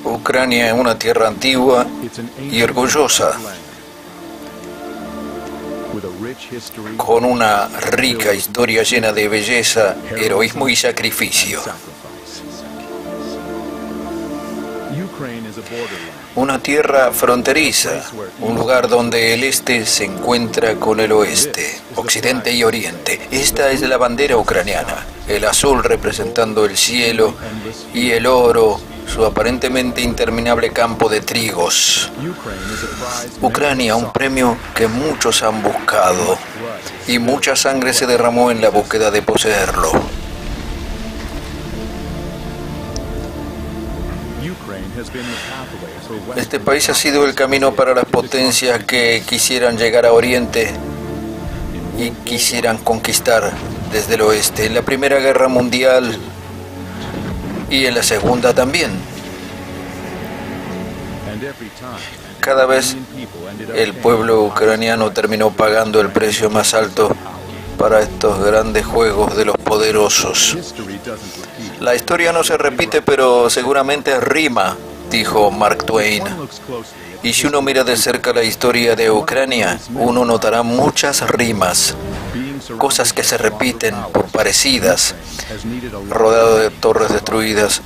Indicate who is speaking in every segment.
Speaker 1: Ucrania es una tierra antigua y orgullosa, con una rica historia llena de belleza, heroísmo y sacrificio. Una tierra fronteriza, un lugar donde el este se encuentra con el oeste, occidente y oriente. Esta es la bandera ucraniana, el azul representando el cielo y el oro su aparentemente interminable campo de trigos. Ucrania, un premio que muchos han buscado y mucha sangre se derramó en la búsqueda de poseerlo. Este país ha sido el camino para las potencias que quisieran llegar a Oriente y quisieran conquistar desde el oeste. En la Primera Guerra Mundial y en la Segunda también. Cada vez el pueblo ucraniano terminó pagando el precio más alto para estos grandes juegos de los poderosos. La historia no se repite, pero seguramente rima, dijo Mark Twain. Y si uno mira de cerca la historia de Ucrania, uno notará muchas rimas, cosas que se repiten por parecidas, rodeado de torres destruidas.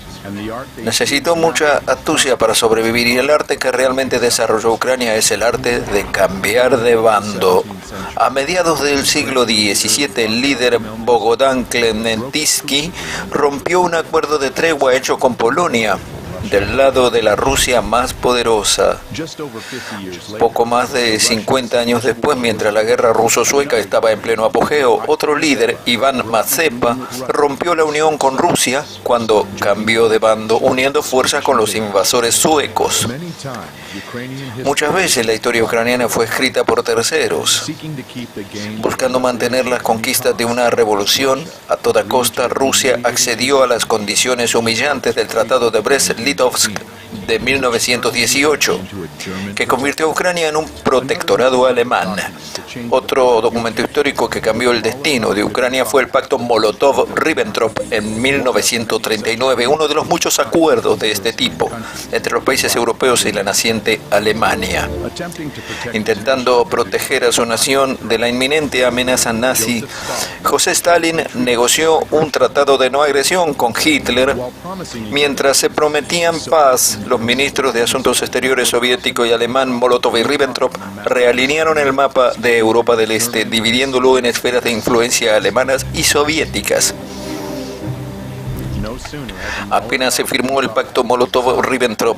Speaker 1: Necesitó mucha astucia para sobrevivir, y el arte que realmente desarrolló Ucrania es el arte de cambiar de bando. A mediados del siglo XVII, el líder Bogdan Khmelnytsky rompió un acuerdo de tregua hecho con Polonia, del lado de la Rusia más poderosa. Poco más de 50 años después, mientras la guerra ruso-sueca estaba en pleno apogeo, otro líder, Iván Mazepa, rompió la unión con Rusia cuando cambió de bando, uniendo fuerzas con los invasores suecos. Muchas veces la historia ucraniana fue escrita por terceros. Buscando mantener las conquistas de una revolución, a toda costa Rusia accedió a las condiciones humillantes del Tratado de Brest-Litovsk de 1918, que convirtió a Ucrania en un protectorado alemán. Otro documento histórico que cambió el destino de Ucrania fue el Pacto Molotov-Ribbentrop en 1939, uno de los muchos acuerdos de este tipo entre los países europeos y la naciente Alemania. Intentando proteger a su nación de la inminente amenaza nazi, José Stalin negoció un tratado de no agresión con Hitler. Mientras se prometían paz, los ministros de Asuntos Exteriores soviético y alemán Molotov y Ribbentrop realinearon el mapa de Europa del Este, dividiéndolo en esferas de influencia alemanas y soviéticas. Apenas se firmó el pacto Molotov-Ribbentrop,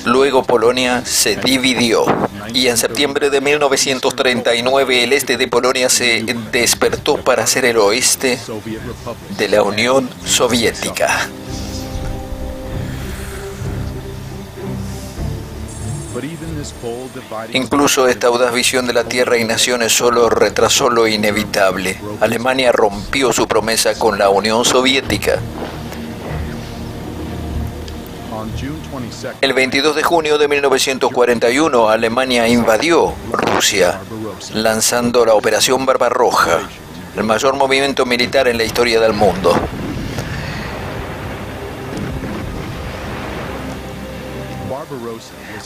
Speaker 1: luego Polonia se dividió, y en septiembre de 1939 el este de Polonia se despertó para ser el oeste de la Unión Soviética. Incluso esta audaz visión de la tierra y naciones solo retrasó lo inevitable. Alemania rompió su promesa con la Unión Soviética. El 22 de junio de 1941, Alemania invadió Rusia, lanzando la Operación Barbarroja, el mayor movimiento militar en la historia del mundo.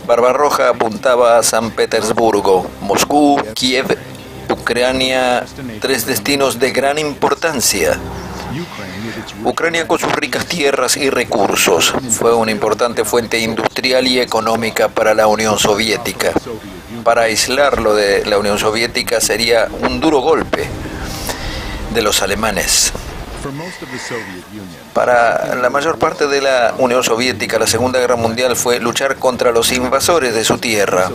Speaker 1: Barbarroja apuntaba a San Petersburgo, Moscú, Kiev, Ucrania, tres destinos de gran importancia. Ucrania, con sus ricas tierras y recursos, fue una importante fuente industrial y económica para la Unión Soviética. Para aislarlo de la Unión Soviética sería un duro golpe de los alemanes. Para la mayor parte de la Unión Soviética, la Segunda Guerra Mundial fue luchar contra los invasores de su tierra,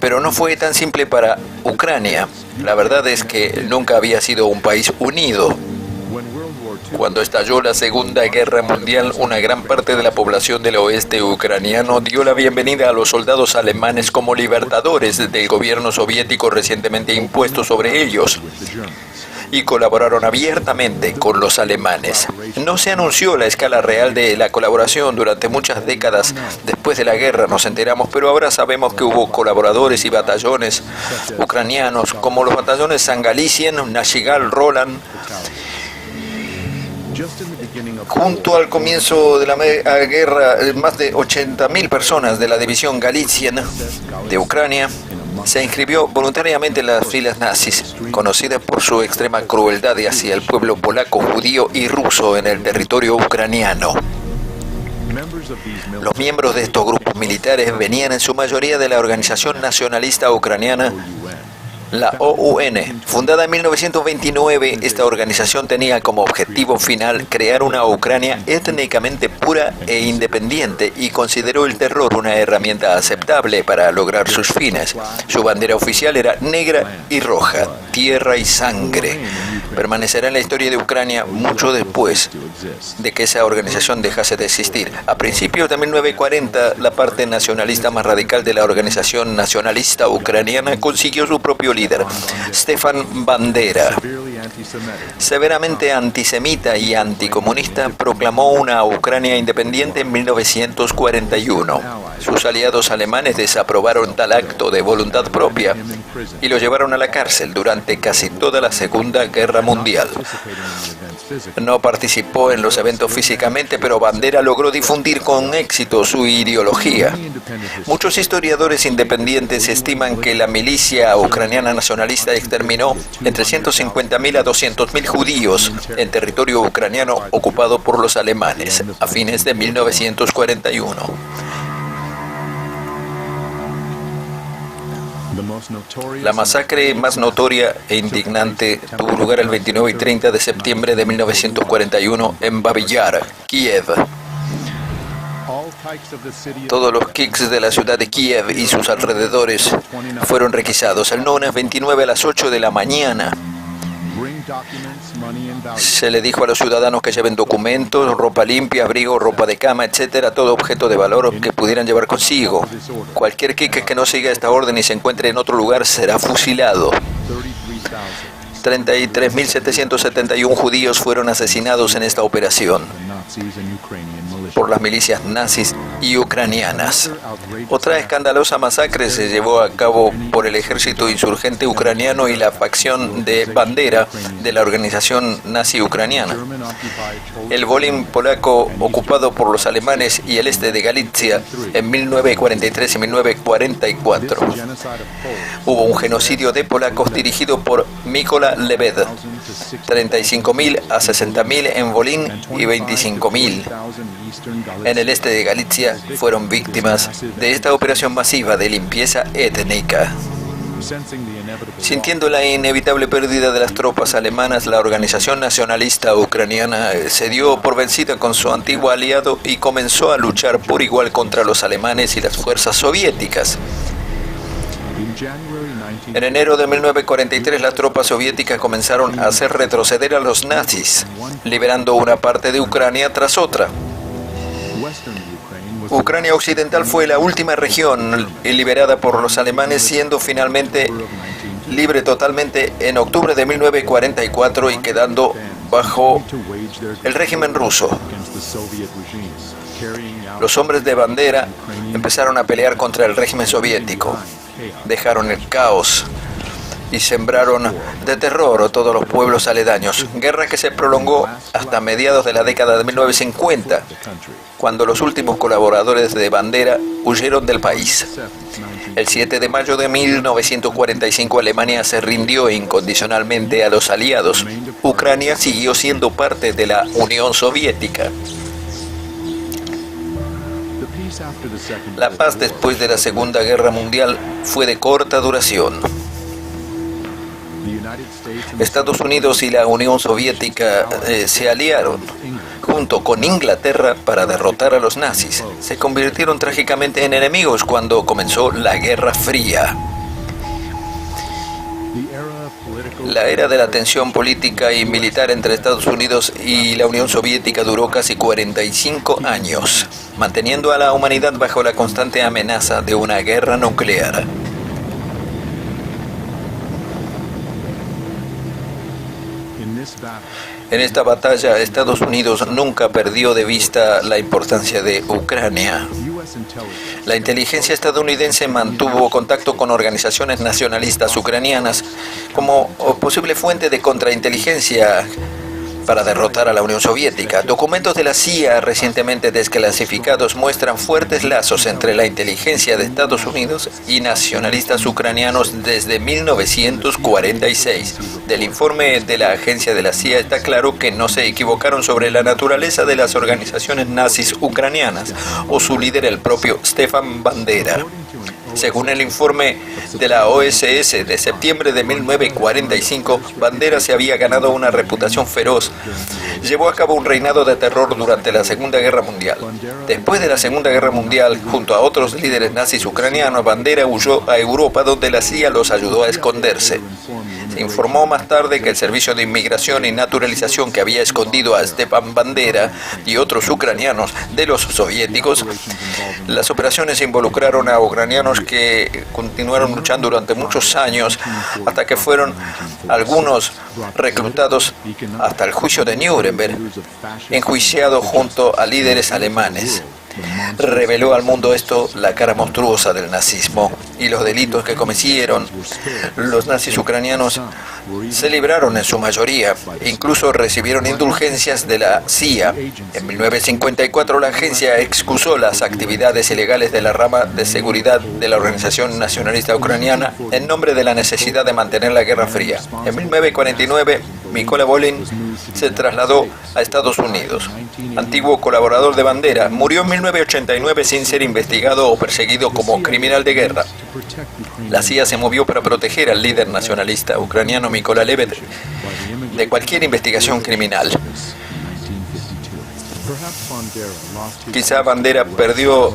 Speaker 1: pero no fue tan simple para Ucrania. La verdad es que nunca había sido un país unido. Cuando estalló la Segunda Guerra Mundial, una gran parte de la población del oeste ucraniano dio la bienvenida a los soldados alemanes como libertadores del gobierno soviético recientemente impuesto sobre ellos, y colaboraron abiertamente con los alemanes. No se anunció la escala real de la colaboración durante muchas décadas después de la guerra, nos enteramos, pero ahora sabemos que hubo colaboradores y batallones ucranianos, como los batallones San Galicien, Nashigal, Roland, Junto al comienzo de la guerra, más de 80.000 personas de la división Galician de Ucrania se inscribió voluntariamente en las filas nazis, conocidas por su extrema crueldad hacia el pueblo polaco, judío y ruso en el territorio ucraniano. Los miembros de estos grupos militares venían en su mayoría de la Organización Nacionalista Ucraniana, la OUN. Fundada en 1929, esta organización tenía como objetivo final crear una Ucrania étnicamente pura e independiente y consideró el terror una herramienta aceptable para lograr sus fines. Su bandera oficial era negra y roja, tierra y sangre. Permanecerá en la historia de Ucrania mucho después de que esa organización dejase de existir. A principios de 1940, la parte nacionalista más radical de la Organización Nacionalista Ucraniana consiguió su propio líder, Stefan Bandera. Severamente antisemita y anticomunista, proclamó una Ucrania independiente en 1941. Sus aliados alemanes desaprobaron tal acto de voluntad propia y lo llevaron a la cárcel durante casi toda la Segunda Guerra Mundial. No participó en los eventos físicamente, pero Bandera logró difundir con éxito su ideología. Muchos historiadores independientes estiman que la milicia ucraniana nacionalista exterminó entre 150.000 a 200.000 judíos en territorio ucraniano ocupado por los alemanes a fines de 1941. La masacre más notoria e indignante tuvo lugar el 29 y 30 de septiembre de 1941 en Babi Yar, Kiev. Todos los KICs de la ciudad de Kiev y sus alrededores fueron requisados. El lunes 29 a las 8 de la mañana se le dijo a los ciudadanos que lleven documentos, ropa limpia, abrigo, ropa de cama, etcétera, todo objeto de valor que pudieran llevar consigo. Cualquier KIC que no siga esta orden y se encuentre en otro lugar será fusilado. 33.771 judíos fueron asesinados en esta operación por las milicias nazis y ucranianas. Otra escandalosa masacre se llevó a cabo por el ejército insurgente ucraniano y la facción de Bandera de la organización nazi ucraniana. El Volyn polaco ocupado por los alemanes y el este de Galicia en 1943 y 1944. Hubo un genocidio de polacos dirigido por Mykola Lebed. 35.000 a 60.000 en Volyn y 25.000 en el este de Galicia fueron víctimas de esta operación masiva de limpieza étnica. Sintiendo la inevitable pérdida de las tropas alemanas, la Organización Nacionalista Ucraniana se dio por vencida con su antiguo aliado y comenzó a luchar por igual contra los alemanes y las fuerzas soviéticas. En enero de 1943, las tropas soviéticas comenzaron a hacer retroceder a los nazis, liberando una parte de Ucrania tras otra. Ucrania Occidental fue la última región liberada por los alemanes, siendo finalmente libre totalmente en octubre de 1944 y quedando bajo el régimen ruso. Los hombres de Bandera empezaron a pelear contra el régimen soviético. Dejaron el caos y sembraron de terror a todos los pueblos aledaños. Guerra que se prolongó hasta mediados de la década de 1950, cuando los últimos colaboradores de Bandera huyeron del país. El 7 de mayo de 1945 Alemania se rindió incondicionalmente a los aliados. Ucrania siguió siendo parte de la Unión Soviética. La paz después de la Segunda Guerra Mundial fue de corta duración. Estados Unidos y la Unión Soviética se aliaron junto con Inglaterra para derrotar a los nazis. Se convirtieron trágicamente en enemigos cuando comenzó la Guerra Fría. La era de la tensión política y militar entre Estados Unidos y la Unión Soviética duró casi 45 años, manteniendo a la humanidad bajo la constante amenaza de una guerra nuclear. En esta batalla, Estados Unidos nunca perdió de vista la importancia de Ucrania. La inteligencia estadounidense mantuvo contacto con organizaciones nacionalistas ucranianas como posible fuente de contrainteligencia para derrotar a la Unión Soviética. Documentos de la CIA recientemente desclasificados muestran fuertes lazos entre la inteligencia de Estados Unidos y nacionalistas ucranianos desde 1946. Del informe de la agencia de la CIA está claro que no se equivocaron sobre la naturaleza de las organizaciones nazis ucranianas o su líder, el propio Stefan Bandera. Según el informe de la OSS de septiembre de 1945, Bandera se había ganado una reputación feroz. Llevó a cabo un reinado de terror durante la Segunda Guerra Mundial. Después de la Segunda Guerra Mundial, junto a otros líderes nazis ucranianos, Bandera huyó a Europa, donde la CIA los ayudó a esconderse. Se informó más tarde que el Servicio de Inmigración y Naturalización, que había escondido a Stepan Bandera y otros ucranianos de los soviéticos, las operaciones involucraron a ucranianos que continuaron luchando durante muchos años hasta que fueron algunos reclutados hasta el juicio de Nuremberg, enjuiciados junto a líderes alemanes. Reveló al mundo esto la cara monstruosa del nazismo y los delitos que cometieron. Los nazis ucranianos se libraron en su mayoría, incluso recibieron indulgencias de la CIA. En 1954 la agencia excusó las actividades ilegales de la rama de seguridad de la Organización Nacionalista Ucraniana en nombre de la necesidad de mantener la Guerra Fría. En 1949 Mykola Volin se trasladó a Estados Unidos. Antiguo colaborador de Bandera, murió en 1989 sin ser investigado o perseguido como criminal de guerra. La CIA se movió para proteger al líder nacionalista ucraniano Mykola Lebedev de cualquier investigación criminal. Quizá Bandera perdió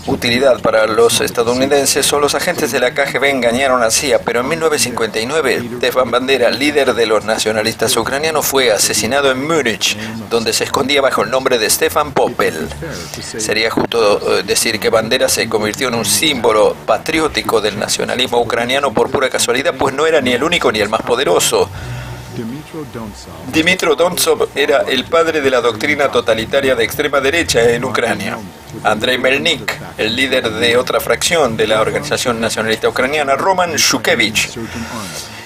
Speaker 1: utilidad para los estadounidenses o los agentes de la KGB engañaron a la CIA, pero en 1959 Stefan Bandera, líder de los nacionalistas ucranianos, fue asesinado en Múnich, donde se escondía bajo el nombre de Stefan Popel. Sería justo decir que Bandera se convirtió en un símbolo patriótico del nacionalismo ucraniano por pura casualidad, pues no era ni el único ni el más poderoso. Dmytro Dontsov era el padre de la doctrina totalitaria de extrema derecha en Ucrania. Andrei Melnik, el líder de otra fracción de la Organización Nacionalista Ucraniana, Roman Shukevich,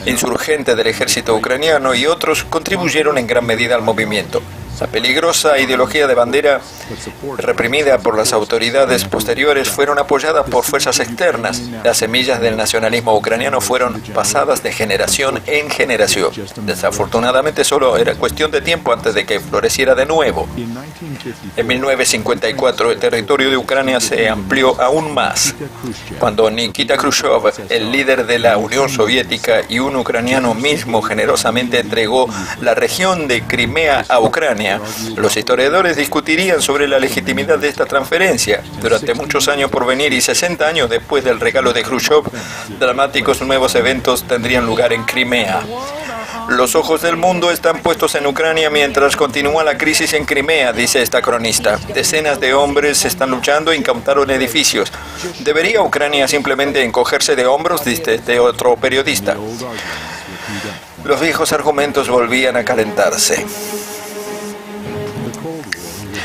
Speaker 1: insurgente del ejército ucraniano, y otros contribuyeron en gran medida al movimiento. La peligrosa ideología de Bandera, reprimida por las autoridades posteriores, fueron apoyadas por fuerzas externas. Las semillas del nacionalismo ucraniano fueron pasadas de generación en generación. Desafortunadamente, solo era cuestión de tiempo antes de que floreciera de nuevo. En 1954, el territorio de Ucrania se amplió aún más. Cuando Nikita Khrushchev, el líder de la Unión Soviética, y un ucraniano mismo generosamente entregó la región de Crimea a Ucrania, los historiadores discutirían sobre la legitimidad de esta transferencia. Durante muchos años por venir y 60 años después del regalo de Khrushchev, dramáticos nuevos eventos tendrían lugar en Crimea. Los ojos del mundo están puestos en Ucrania mientras continúa la crisis en Crimea, dice esta cronista. Decenas de hombres están luchando e incautaron edificios. ¿Debería Ucrania simplemente encogerse de hombros?, dice este otro periodista. Los viejos argumentos volvían a calentarse.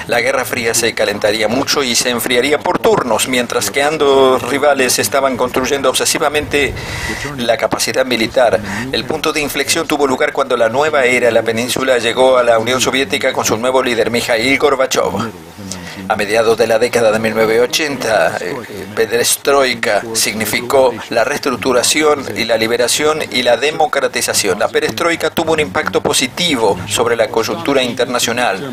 Speaker 1: La Guerra Fría se calentaría mucho y se enfriaría por turnos, mientras que ambos rivales estaban construyendo obsesivamente la capacidad militar. El punto de inflexión tuvo lugar cuando la nueva era de la península llegó a la Unión Soviética con su nuevo líder, Mikhail Gorbachev. A mediados de la década de 1980, perestroika significó la reestructuración y la liberación y la democratización. La perestroika tuvo un impacto positivo sobre la coyuntura internacional.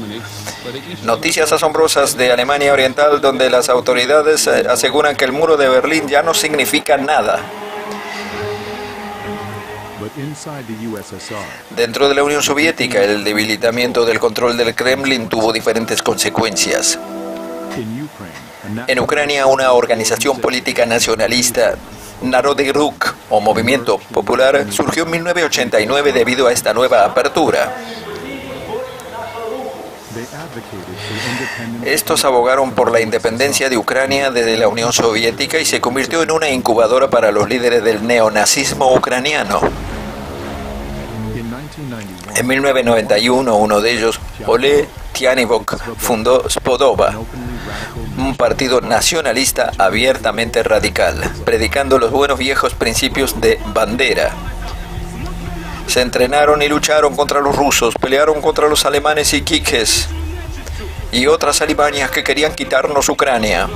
Speaker 1: Noticias asombrosas de Alemania Oriental, donde las autoridades aseguran que el muro de Berlín ya no significa nada. Dentro de la Unión Soviética, el debilitamiento del control del Kremlin tuvo diferentes consecuencias. En Ucrania, una organización política nacionalista, Narodny Ruch, o Movimiento Popular, surgió en 1989 debido a esta nueva apertura. Estos abogaron por la independencia de Ucrania desde la Unión Soviética y se convirtió en una incubadora para los líderes del neonazismo ucraniano. En 1991, uno de ellos, Ole Tyanivok, fundó Spodova, un partido nacionalista abiertamente radical, predicando los buenos viejos principios de Bandera. Se entrenaron y lucharon contra los rusos, pelearon contra los alemanes y quiques y otras alimañas que querían quitarnos Ucrania.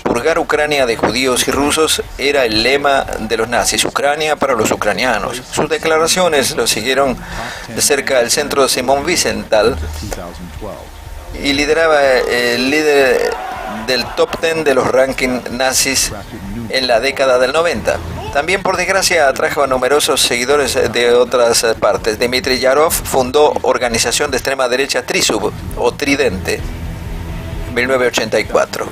Speaker 1: Purgar Ucrania de judíos y rusos era el lema de los nazis, Ucrania para los ucranianos. Sus declaraciones lo siguieron de cerca el centro Simon Wiesenthal y lideraba el líder del top 10 de los rankings nazis en la década del 90. También, por desgracia, atrajo a numerosos seguidores de otras partes. Dmitry Yarov fundó organización de extrema derecha Trisub, o Tridente, en 1984.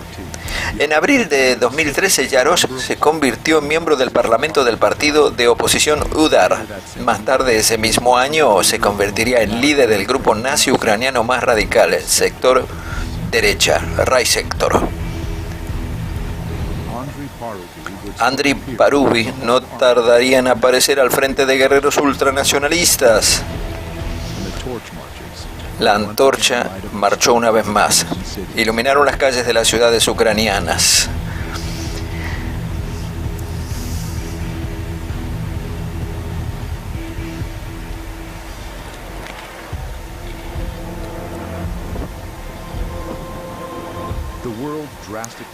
Speaker 1: En abril de 2013, Yarov se convirtió en miembro del parlamento del partido de oposición UDAR. Más tarde ese mismo año se convertiría en líder del grupo nazi ucraniano más radical, el sector derecha, Rai Sector. Andriy Parubi no tardaría en aparecer al frente de guerreros ultranacionalistas. La antorcha marchó una vez más. Iluminaron las calles de las ciudades ucranianas.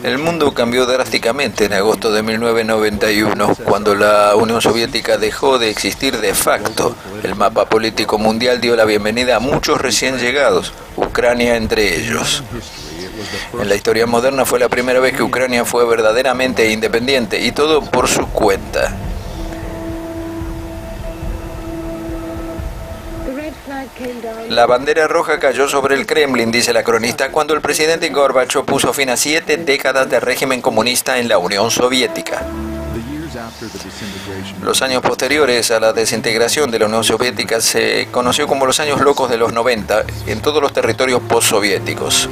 Speaker 1: El mundo cambió drásticamente en agosto de 1991, cuando la Unión Soviética dejó de existir de facto. El mapa político mundial dio la bienvenida a muchos recién llegados, Ucrania entre ellos. En la historia moderna fue la primera vez que Ucrania fue verdaderamente independiente, y todo por su cuenta. La bandera roja cayó sobre el Kremlin, dice la cronista, cuando el presidente Gorbachov puso fin a 7 décadas de régimen comunista en la Unión Soviética. Los años posteriores a la desintegración de la Unión Soviética se conoció como los años locos de los 90 en todos los territorios postsoviéticos,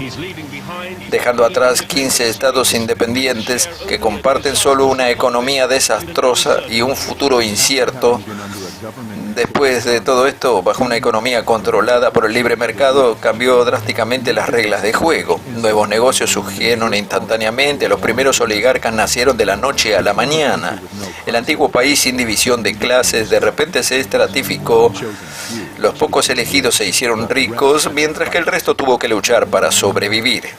Speaker 1: dejando atrás 15 estados independientes que comparten solo una economía desastrosa y un futuro incierto. Después de todo esto, bajo una economía controlada por el libre mercado, cambió drásticamente las reglas de juego. Nuevos negocios surgieron instantáneamente, los primeros oligarcas nacieron de la noche a la mañana. El antiguo país sin división de clases de repente se estratificó. Los pocos elegidos se hicieron ricos, mientras que el resto tuvo que luchar para sobrevivir.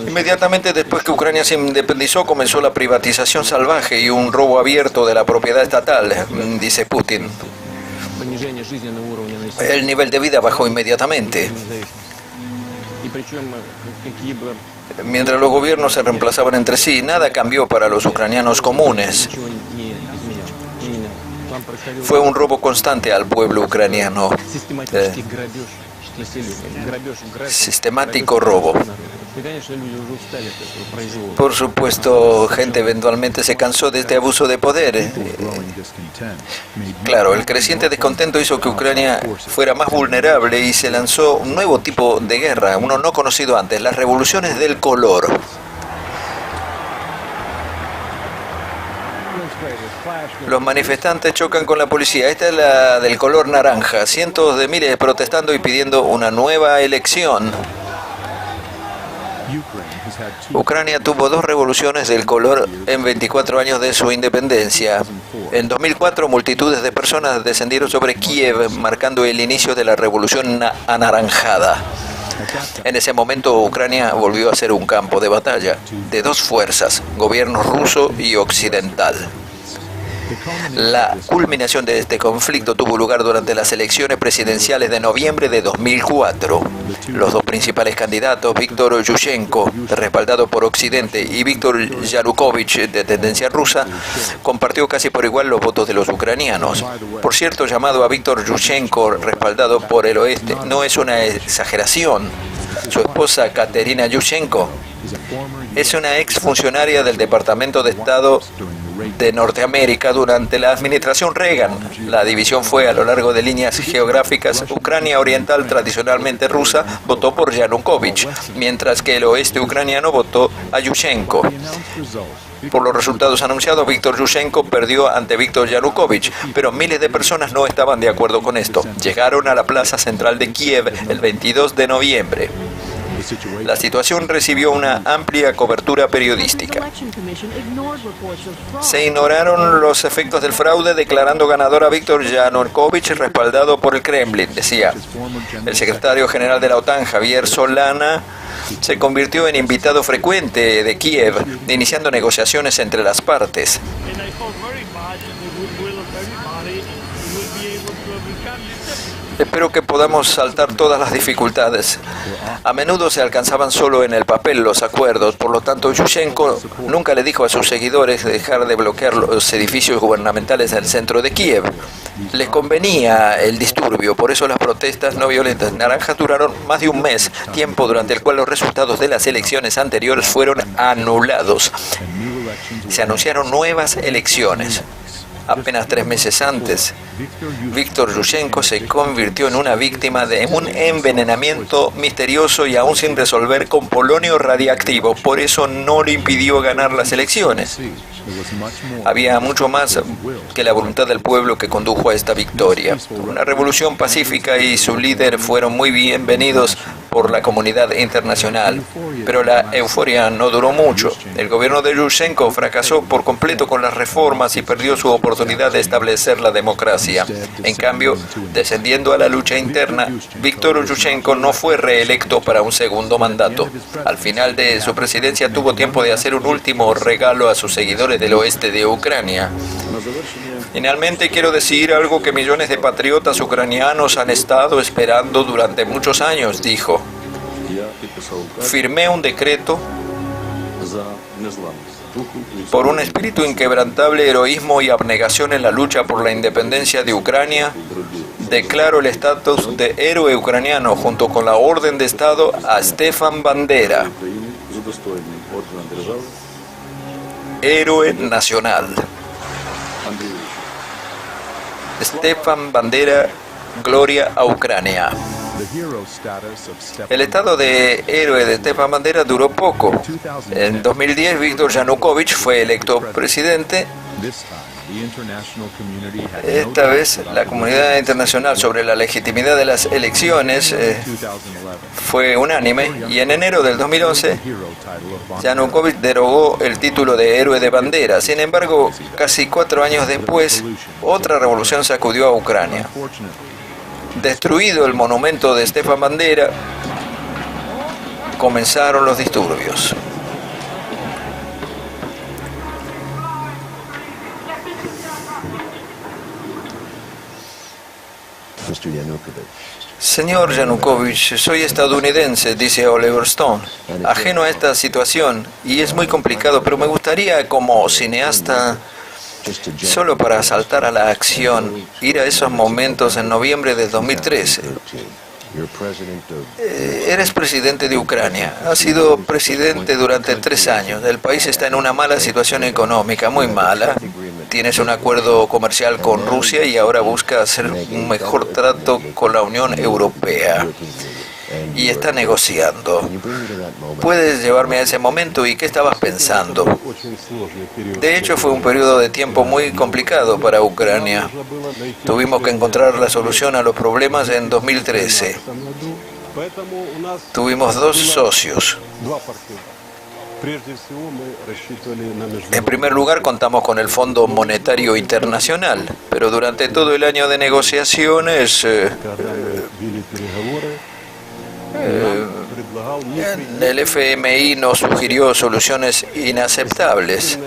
Speaker 1: Inmediatamente después que Ucrania se independizó, comenzó la privatización salvaje y un robo abierto de la propiedad estatal, dice Putin. El nivel de vida bajó inmediatamente. Mientras los gobiernos se reemplazaban entre sí, nada cambió para los ucranianos comunes. Fue un robo constante al pueblo ucraniano. Sistemático robo. Por supuesto, gente eventualmente se cansó de este abuso de poder. Claro, el creciente descontento hizo que Ucrania fuera más vulnerable y se lanzó un nuevo tipo de guerra, uno no conocido antes, las revoluciones del color. Los manifestantes chocan con la policía. Esta es la del color naranja. Cientos de miles protestando y pidiendo una nueva elección. Ucrania tuvo 2 revoluciones del color en 24 años de su independencia. En 2004, multitudes de personas descendieron sobre Kiev, marcando el inicio de la revolución anaranjada. En ese momento, Ucrania volvió a ser un campo de batalla de 2 fuerzas, gobierno ruso y occidental. La culminación de este conflicto tuvo lugar durante las elecciones presidenciales de noviembre de 2004. Los 2 principales candidatos, Viktor Yushchenko, respaldado por Occidente, y Viktor Yanukovych, de tendencia rusa, compartió casi por igual los votos de los ucranianos. Por cierto, llamado a Viktor Yushchenko, respaldado por el oeste, no es una exageración. Su esposa, Katerina Yushchenko, es una exfuncionaria del Departamento de Estado de Norteamérica durante la administración Reagan. La división fue a lo largo de líneas geográficas. Ucrania oriental, tradicionalmente rusa, votó por Yanukovych, mientras que el oeste ucraniano votó a Yushchenko. Por los resultados anunciados, Viktor Yushchenko perdió ante Viktor Yanukovych, pero miles de personas no estaban de acuerdo con esto. Llegaron a la plaza central de Kiev el 22 de noviembre. La situación recibió una amplia cobertura periodística. Se ignoraron los efectos del fraude, declarando ganador a Víktor Yanukovych, respaldado por el Kremlin, decía. El secretario general de la OTAN, Javier Solana, se convirtió en invitado frecuente de Kiev, iniciando negociaciones entre las partes. Espero que podamos saltar todas las dificultades. A menudo se alcanzaban solo en el papel los acuerdos, por lo tanto Yushchenko nunca le dijo a sus seguidores dejar de bloquear los edificios gubernamentales del centro de Kiev. Les convenía el disturbio, por eso las protestas no violentas naranjas duraron más de un mes, tiempo durante el cual los resultados de las elecciones anteriores fueron anulados. Se anunciaron nuevas elecciones. Apenas 3 meses antes, Víktor Yushchenko se convirtió en una víctima de un envenenamiento misterioso y aún sin resolver con polonio radiactivo. Por eso no le impidió ganar las elecciones. Había mucho más que la voluntad del pueblo que condujo a esta victoria. Una revolución pacífica y su líder fueron muy bienvenidos por la comunidad internacional, pero la euforia no duró mucho. El gobierno de Yushchenko fracasó por completo con las reformas y perdió su oportunidad de establecer la democracia. En cambio, descendiendo a la lucha interna, Víktor Yushchenko no fue reelecto para un segundo mandato. Al final de su presidencia tuvo tiempo de hacer un último regalo a sus seguidores del oeste de Ucrania. Finalmente quiero decir algo que millones de patriotas ucranianos han estado esperando durante muchos años, dijo. Firmé un decreto por un espíritu inquebrantable, heroísmo y abnegación en la lucha por la independencia de Ucrania. Declaro el estatus de héroe ucraniano junto con la orden de Estado a Stefan Bandera, héroe nacional. Stefan Bandera, gloria a Ucrania. El estado de héroe de Stefan Bandera duró poco. En 2010, Víktor Yanukovych fue electo presidente. Esta vez, la comunidad internacional sobre la legitimidad de las elecciones fue unánime, y en enero del 2011, Yanukovych derogó el título de héroe de bandera. Sin embargo, casi 4 años después, otra revolución sacudió a Ucrania. Destruido el monumento de Stefan Bandera, comenzaron los disturbios. Señor Yanukovych, soy estadounidense, dice Oliver Stone, ajeno a esta situación, y es muy complicado, pero me gustaría, como cineasta, solo para saltar a la acción, ir a esos momentos en noviembre de 2013. Eres presidente de Ucrania, has sido presidente durante 3 años, el país está en una mala situación económica, muy mala, tienes un acuerdo comercial con Rusia y ahora busca hacer un mejor trato con la Unión Europea y está negociando. ¿Puedes llevarme a ese momento y qué estabas pensando? De hecho, fue un periodo de tiempo muy complicado para Ucrania. Tuvimos que encontrar la solución a los problemas en 2013. Tuvimos 2 socios. En primer lugar, contamos con el Fondo Monetario Internacional, pero durante todo el año de negociaciones, el FMI nos sugirió soluciones inaceptables.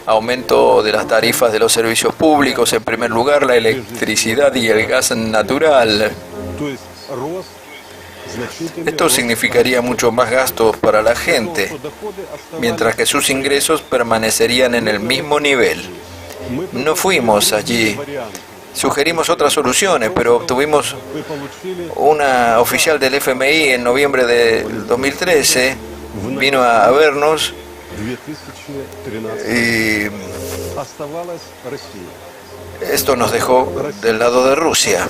Speaker 1: Aumento de las tarifas de los servicios públicos, en primer lugar, la electricidad y el gas natural. Esto significaría mucho más gastos para la gente, mientras que sus ingresos permanecerían en el mismo nivel. No fuimos allí. Sugerimos otras soluciones, pero obtuvimos una oficial del FMI en noviembre de 2013, vino a vernos y esto nos dejó del lado de Rusia.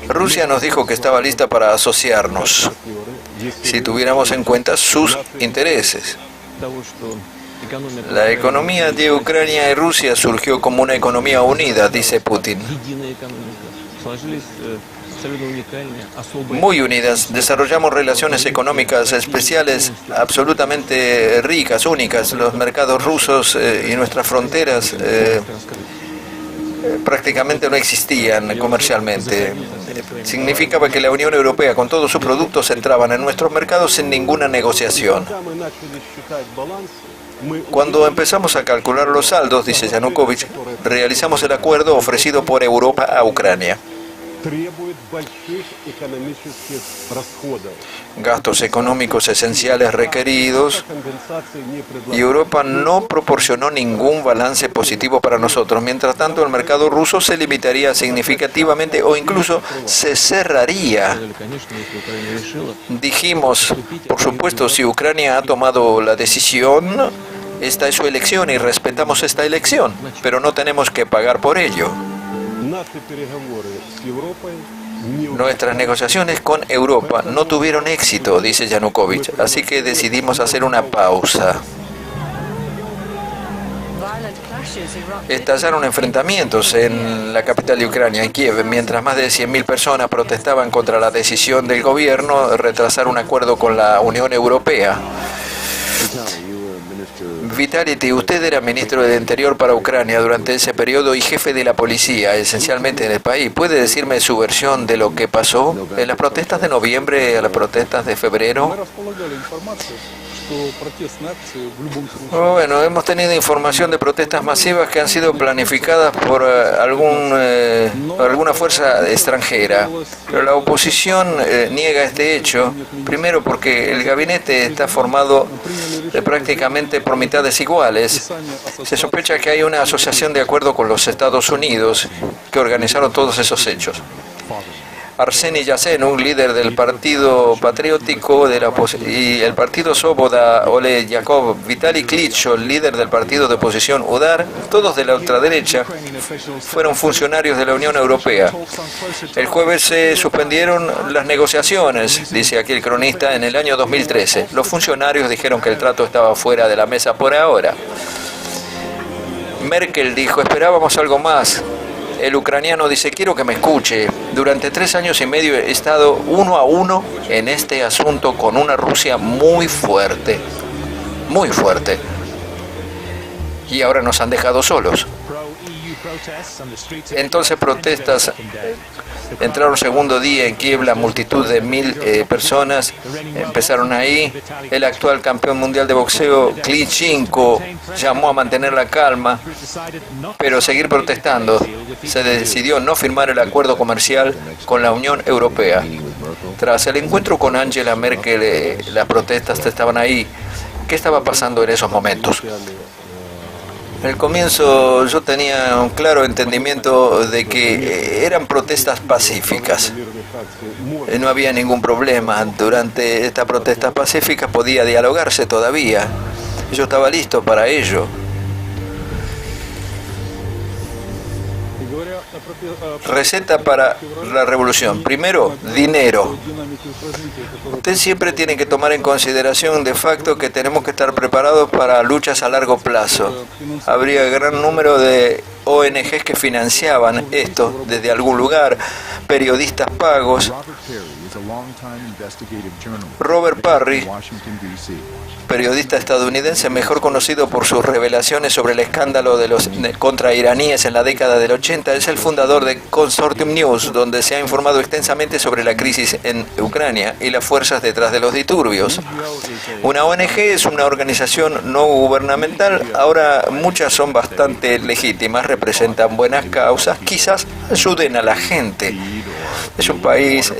Speaker 1: Rusia nos dijo que estaba lista para asociarnos si tuviéramos en cuenta sus intereses. La economía de Ucrania y Rusia surgió como una economía unida, dice Putin. muy unidas. Desarrollamos relaciones económicas especiales absolutamente ricas, únicas. Los mercados rusos y nuestras fronteras prácticamente no existían comercialmente. Significaba que la Unión Europea con todos sus productos entraban en nuestros mercados sin ninguna negociación. Cuando empezamos a calcular los saldos, dice Yanukovych, realizamos el acuerdo ofrecido por Europa a Ucrania. Gastos económicos esenciales requeridos, y Europa no proporcionó ningún balance positivo para nosotros. Mientras tanto, el mercado ruso se limitaría significativamente o incluso se cerraría. Dijimos, por supuesto, si Ucrania ha tomado la decisión, esta es su elección y respetamos esta elección, pero no tenemos que pagar por ello. Nuestras negociaciones con Europa no tuvieron éxito, dice Yanukovych, así que decidimos hacer una pausa. Estallaron enfrentamientos en la capital de Ucrania, en Kiev, mientras más de 100.000 personas protestaban contra la decisión del gobierno de retrasar un acuerdo con la Unión Europea. Vitality, usted era ministro del Interior para Ucrania durante ese periodo y jefe de la policía, esencialmente en el país. ¿Puede decirme su versión de lo que pasó en las protestas de noviembre a las protestas de febrero? Bueno, hemos tenido información de protestas masivas que han sido planificadas por alguna fuerza extranjera, pero la oposición niega este hecho, primero porque el gabinete está formado prácticamente por mitades iguales. Se sospecha que hay una asociación de acuerdo con los Estados Unidos que organizaron todos esos hechos. Arseny Yatsenuk, líder del Partido Patriótico y el Partido Svoboda Oleg Yakov, Vitaly Klitschko, líder del partido de oposición UDAR, todos de la ultraderecha, fueron funcionarios de la Unión Europea. El jueves se suspendieron las negociaciones, dice aquí el cronista, en el año 2013. Los funcionarios dijeron que el trato estaba fuera de la mesa por ahora. Merkel dijo, esperábamos algo más. El ucraniano dice, quiero que me escuche. Durante 3 años y medio he estado 1 a 1 en este asunto con una Rusia muy fuerte. Muy fuerte. Y ahora nos han dejado solos. Entonces protestas entraron segundo día en Kiev, la multitud de 1.000 personas empezaron ahí. El actual campeón mundial de boxeo, Klitschko, llamó a mantener la calma, pero seguir protestando. Se decidió no firmar el acuerdo comercial con la Unión Europea. Tras el encuentro con Angela Merkel, las protestas estaban ahí. ¿Qué estaba pasando en esos momentos? En el comienzo yo tenía un claro entendimiento de que eran protestas pacíficas. No había ningún problema. Durante estas protestas pacíficas podía dialogarse todavía. Yo estaba listo para ello. Receta para la revolución. Primero, dinero. Usted siempre tiene que tomar en consideración de facto que tenemos que estar preparados para luchas a largo plazo. Habría gran número de ONGs que financiaban esto desde algún lugar, periodistas pagos. Robert Parry, periodista estadounidense mejor conocido por sus revelaciones sobre el escándalo contra iraníes en la década del 80, es el fundador de Consortium News, donde se ha informado extensamente sobre la crisis en Ucrania y las fuerzas detrás de los disturbios. Una ONG es una organización no gubernamental, ahora muchas son bastante legítimas, representan buenas causas, quizás ayuden a la gente. Es un país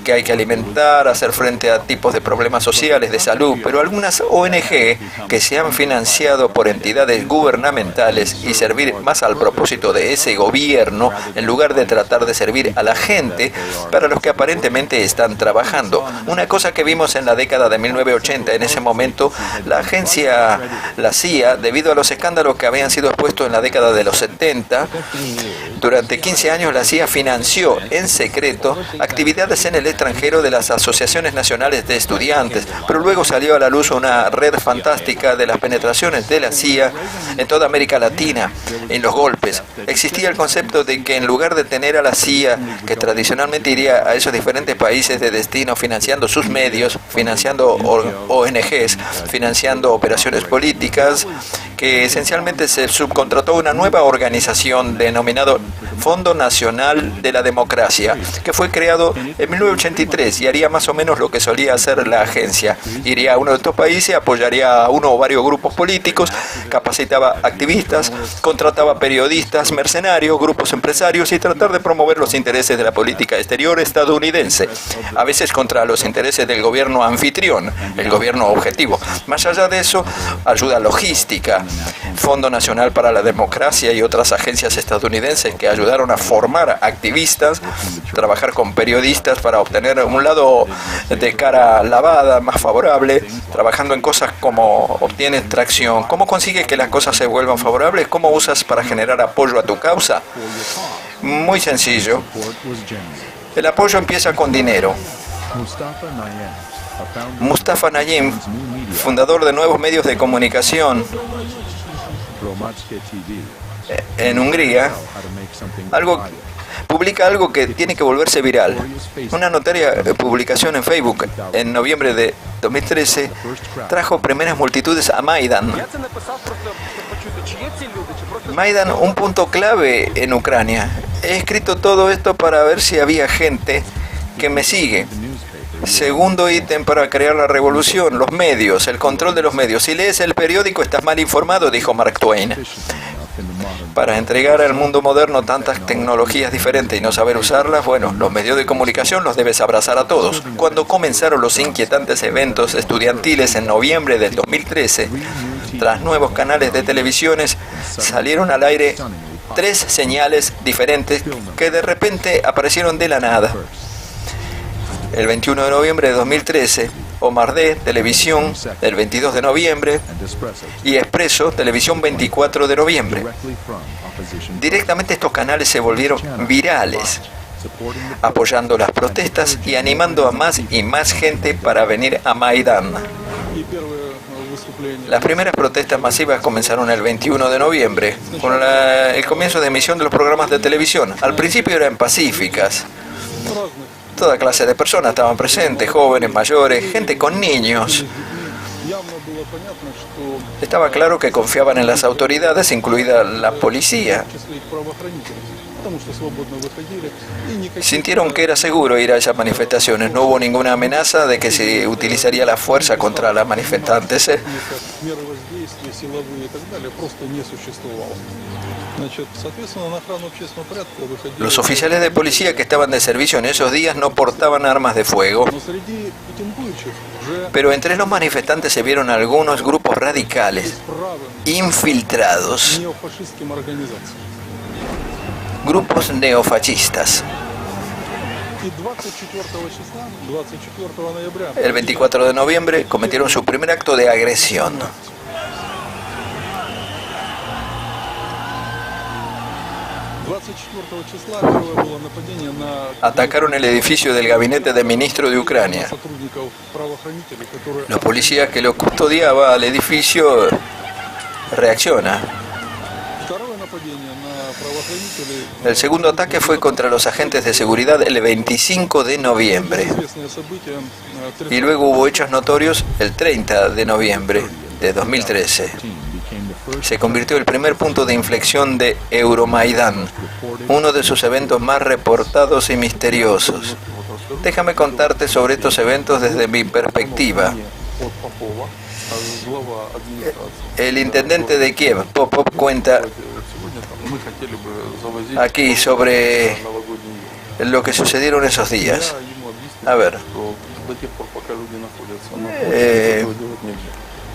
Speaker 1: que hay que alimentar, hacer frente a tipos de problemas sociales, de salud, pero algunas ONG que se han financiado por entidades gubernamentales y servir más al propósito de ese gobierno, en lugar de tratar de servir a la gente para los que aparentemente están trabajando. Una cosa que vimos en la década de 1980, en ese momento, la CIA, debido a los escándalos que habían sido expuestos en la década de los 70, durante 15 años la CIA financió en secreto secreto actividades en el extranjero de las asociaciones nacionales de estudiantes, pero luego salió a la luz una red fantástica de las penetraciones de la CIA en toda América Latina, en los golpes. Existía el concepto de que en lugar de tener a la CIA, que tradicionalmente iría a esos diferentes países de destino financiando sus medios, financiando ONGs, financiando operaciones políticas, que esencialmente se subcontrató una nueva organización denominado Fondo Nacional de la Democracia, que fue creado en 1983 y haría más o menos lo que solía hacer la agencia. Iría a uno de estos países, apoyaría a uno o varios grupos políticos, capacitaba activistas, contrataba periodistas, mercenarios, grupos empresarios y tratar de promover los intereses de la política exterior estadounidense, a veces contra los intereses del gobierno anfitrión, el gobierno objetivo. Más allá de eso, ayuda logística, Fondo Nacional para la Democracia y otras agencias estadounidenses que ayudaron a formar activistas, trabajar con periodistas para obtener un lado de cara lavada, más favorable, trabajando en cosas como obtienes tracción, cómo consigues que las cosas se vuelvan favorables, cómo usas para generar apoyo a tu causa. Muy sencillo. El apoyo empieza con dinero. Mustafa Nayyem, fundador de nuevos medios de comunicación en Hungría, publica algo que tiene que volverse viral. Una notoria publicación en Facebook en noviembre de 2013 trajo primeras multitudes a Maidán. Maidán, un punto clave en Ucrania. He escrito todo esto para ver si había gente que me sigue. Segundo ítem para crear la revolución, los medios, el control de los medios. Si lees el periódico estás mal informado, dijo Mark Twain. Para entregar al mundo moderno tantas tecnologías diferentes y no saber usarlas, bueno, los medios de comunicación los debes abrazar a todos. Cuando comenzaron los inquietantes eventos estudiantiles en noviembre del 2013, tras nuevos canales de televisiones, salieron al aire 3 señales diferentes que de repente aparecieron de la nada. El 21 de noviembre de 2013, Omar D, Televisión, el 22 de noviembre, y Expreso, Televisión, 24 de noviembre. Directamente estos canales se volvieron virales, apoyando las protestas y animando a más y más gente para venir a Maidán. Las primeras protestas masivas comenzaron el 21 de noviembre, con el comienzo de emisión de los programas de televisión. Al principio eran pacíficas. Toda clase de personas estaban presentes, jóvenes, mayores, gente con niños. Estaba claro que confiaban en las autoridades, incluida la policía. Sintieron que era seguro ir a esas manifestaciones. No hubo ninguna amenaza de que se utilizaría la fuerza contra las manifestantes. Los oficiales de policía que estaban de servicio en esos días no portaban armas de fuego. Pero entre los manifestantes se vieron algunos grupos radicales, infiltrados, grupos neofascistas. El 24 de noviembre cometieron su primer acto de agresión. Atacaron el edificio del gabinete del ministro de Ucrania. Los policías que lo custodiaban al edificio reaccionan. El segundo ataque fue contra los agentes de seguridad el 25 de noviembre. Y luego hubo hechos notorios el 30 de noviembre de 2013. Se convirtió en el primer punto de inflexión de Euromaidán, uno de sus eventos más reportados y misteriosos. Déjame contarte sobre estos eventos desde mi perspectiva. El intendente de Kiev, Popov, cuenta aquí sobre lo que sucedieron esos días. A ver.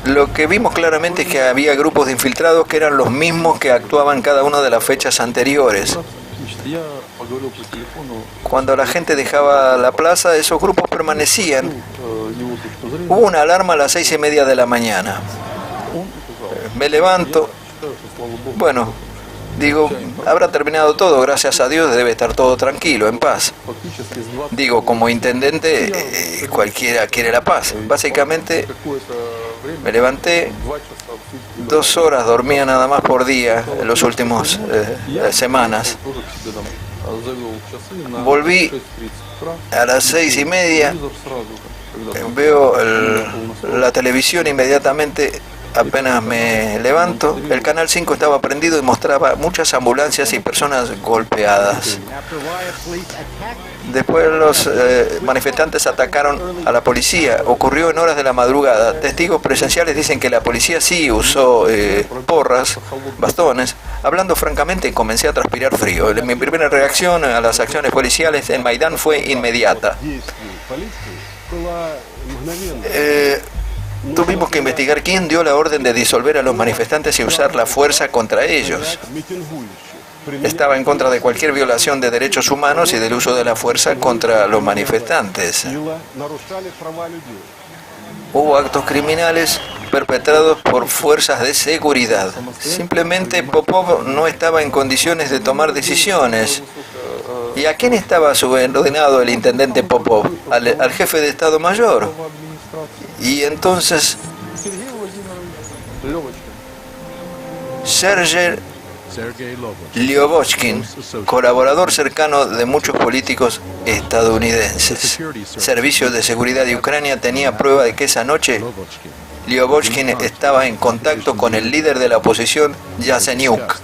Speaker 1: Lo que vimos claramente es que había grupos de infiltrados que eran los mismos que actuaban cada una de las fechas anteriores. Cuando la gente dejaba la plaza, esos grupos permanecían. Hubo una alarma a las 6:30 de la mañana. Me levanto. Bueno, Digo, habrá terminado todo, gracias a Dios, debe estar todo tranquilo, en paz. Digo, como intendente, cualquiera quiere la paz. Básicamente, me levanté, 2 horas dormía nada más por día en las últimas semanas. Volví a las 6:30, veo la televisión inmediatamente. Apenas me levanto, el Canal 5 estaba prendido y mostraba muchas ambulancias y personas golpeadas. Después los manifestantes atacaron a la policía. Ocurrió en horas de la madrugada. Testigos presenciales dicen que la policía sí usó porras, bastones. Hablando francamente, comencé a transpirar frío. Mi primera reacción a las acciones policiales en Maidán fue inmediata. Tuvimos que investigar quién dio la orden de disolver a los manifestantes y usar la fuerza contra ellos. Estaba en contra de cualquier violación de derechos humanos y del uso de la fuerza contra los manifestantes. Hubo actos criminales perpetrados por fuerzas de seguridad. Simplemente Popov no estaba en condiciones de tomar decisiones. ¿Y a quién estaba subordinado el intendente Popov? Al jefe de Estado Mayor. Y entonces Sergei Lyobochkin, colaborador cercano de muchos políticos estadounidenses. Servicios de seguridad de Ucrania tenía prueba de que esa noche Lyobochkin estaba en contacto con el líder de la oposición, Yatsenyuk,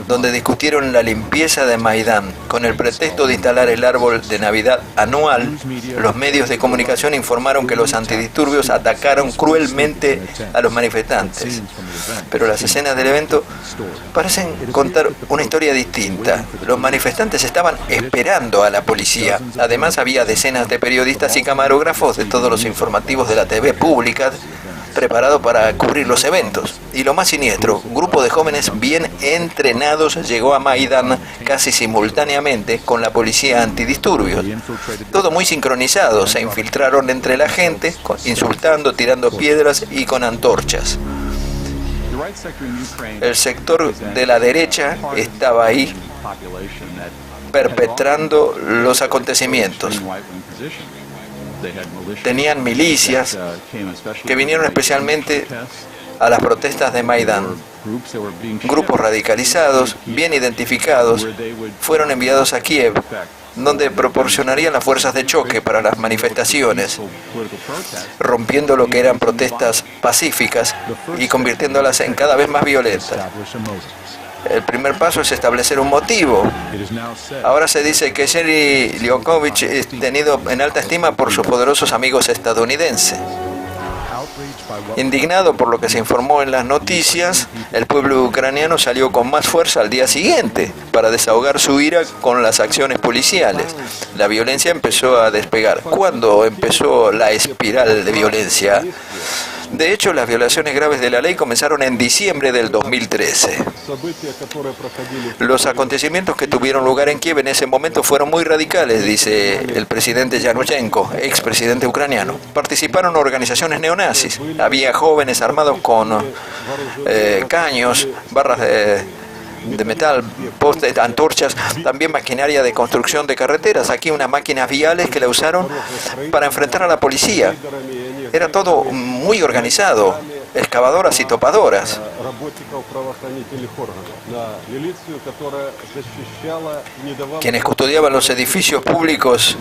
Speaker 1: donde discutieron la limpieza de Maidán. Con el pretexto de instalar el árbol de Navidad anual, los medios de comunicación informaron que los antidisturbios atacaron cruelmente a los manifestantes. Pero las escenas del evento parecen contar una historia distinta. Los manifestantes estaban esperando a la policía. Además, había decenas de periodistas y camarógrafos de todos los informativos de la TV pública preparado para cubrir los eventos. Y lo más siniestro, un grupo de jóvenes bien entrenados llegó a Maidán casi simultáneamente con la policía antidisturbios. Todo muy sincronizado, se infiltraron entre la gente, insultando, tirando piedras y con antorchas. El sector de la derecha estaba ahí perpetrando los acontecimientos. Tenían milicias que vinieron especialmente a las protestas de Maidán. Grupos radicalizados, bien identificados, fueron enviados a Kiev, donde proporcionarían las fuerzas de choque para las manifestaciones, rompiendo lo que eran protestas pacíficas y convirtiéndolas en cada vez más violentas. El primer paso es establecer un motivo. Ahora se dice que Sergei Lyokovich es tenido en alta estima por sus poderosos amigos estadounidenses. Indignado por lo que se informó en las noticias, el pueblo ucraniano salió con más fuerza al día siguiente para desahogar su ira con las acciones policiales. La violencia empezó a despegar. ¿Cuándo empezó la espiral de violencia? De hecho, las violaciones graves de la ley comenzaron en diciembre del 2013. Los acontecimientos que tuvieron lugar en Kiev en ese momento fueron muy radicales, dice el presidente Yanuchenko, expresidente ucraniano. Participaron organizaciones neonazis. Había jóvenes armados con caños, barras de metal, postes, antorchas, también maquinaria de construcción de carreteras. Aquí unas máquinas viales que la usaron para enfrentar a la policía. Era todo muy organizado, excavadoras y topadoras. Quienes custodiaban los edificios públicos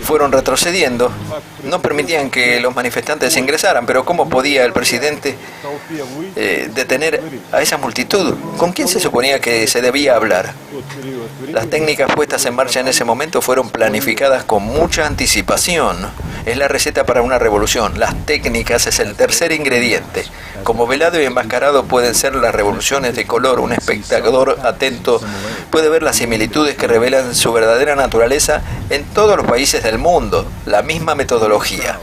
Speaker 1: fueron retrocediendo, no permitían que los manifestantes ingresaran, pero ¿cómo podía el presidente detener a esa multitud? ¿Con quién se suponía que se debía hablar? Las técnicas puestas en marcha en ese momento fueron planificadas con mucha anticipación. Es la receta para una revolución. Las técnicas es el tercer ingrediente. Como velado y enmascarado pueden ser las revoluciones de color. Un espectador atento puede ver las similitudes que revelan su verdadera naturaleza en todos los países del mundo. La misma metodología.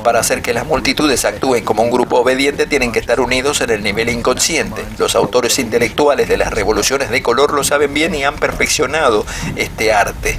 Speaker 1: Para hacer que las multitudes actúen como un grupo obediente, tienen que estar unidos en el nivel inconsciente. Los autores intelectuales de las revoluciones de color lo saben bien y han perfeccionado este arte.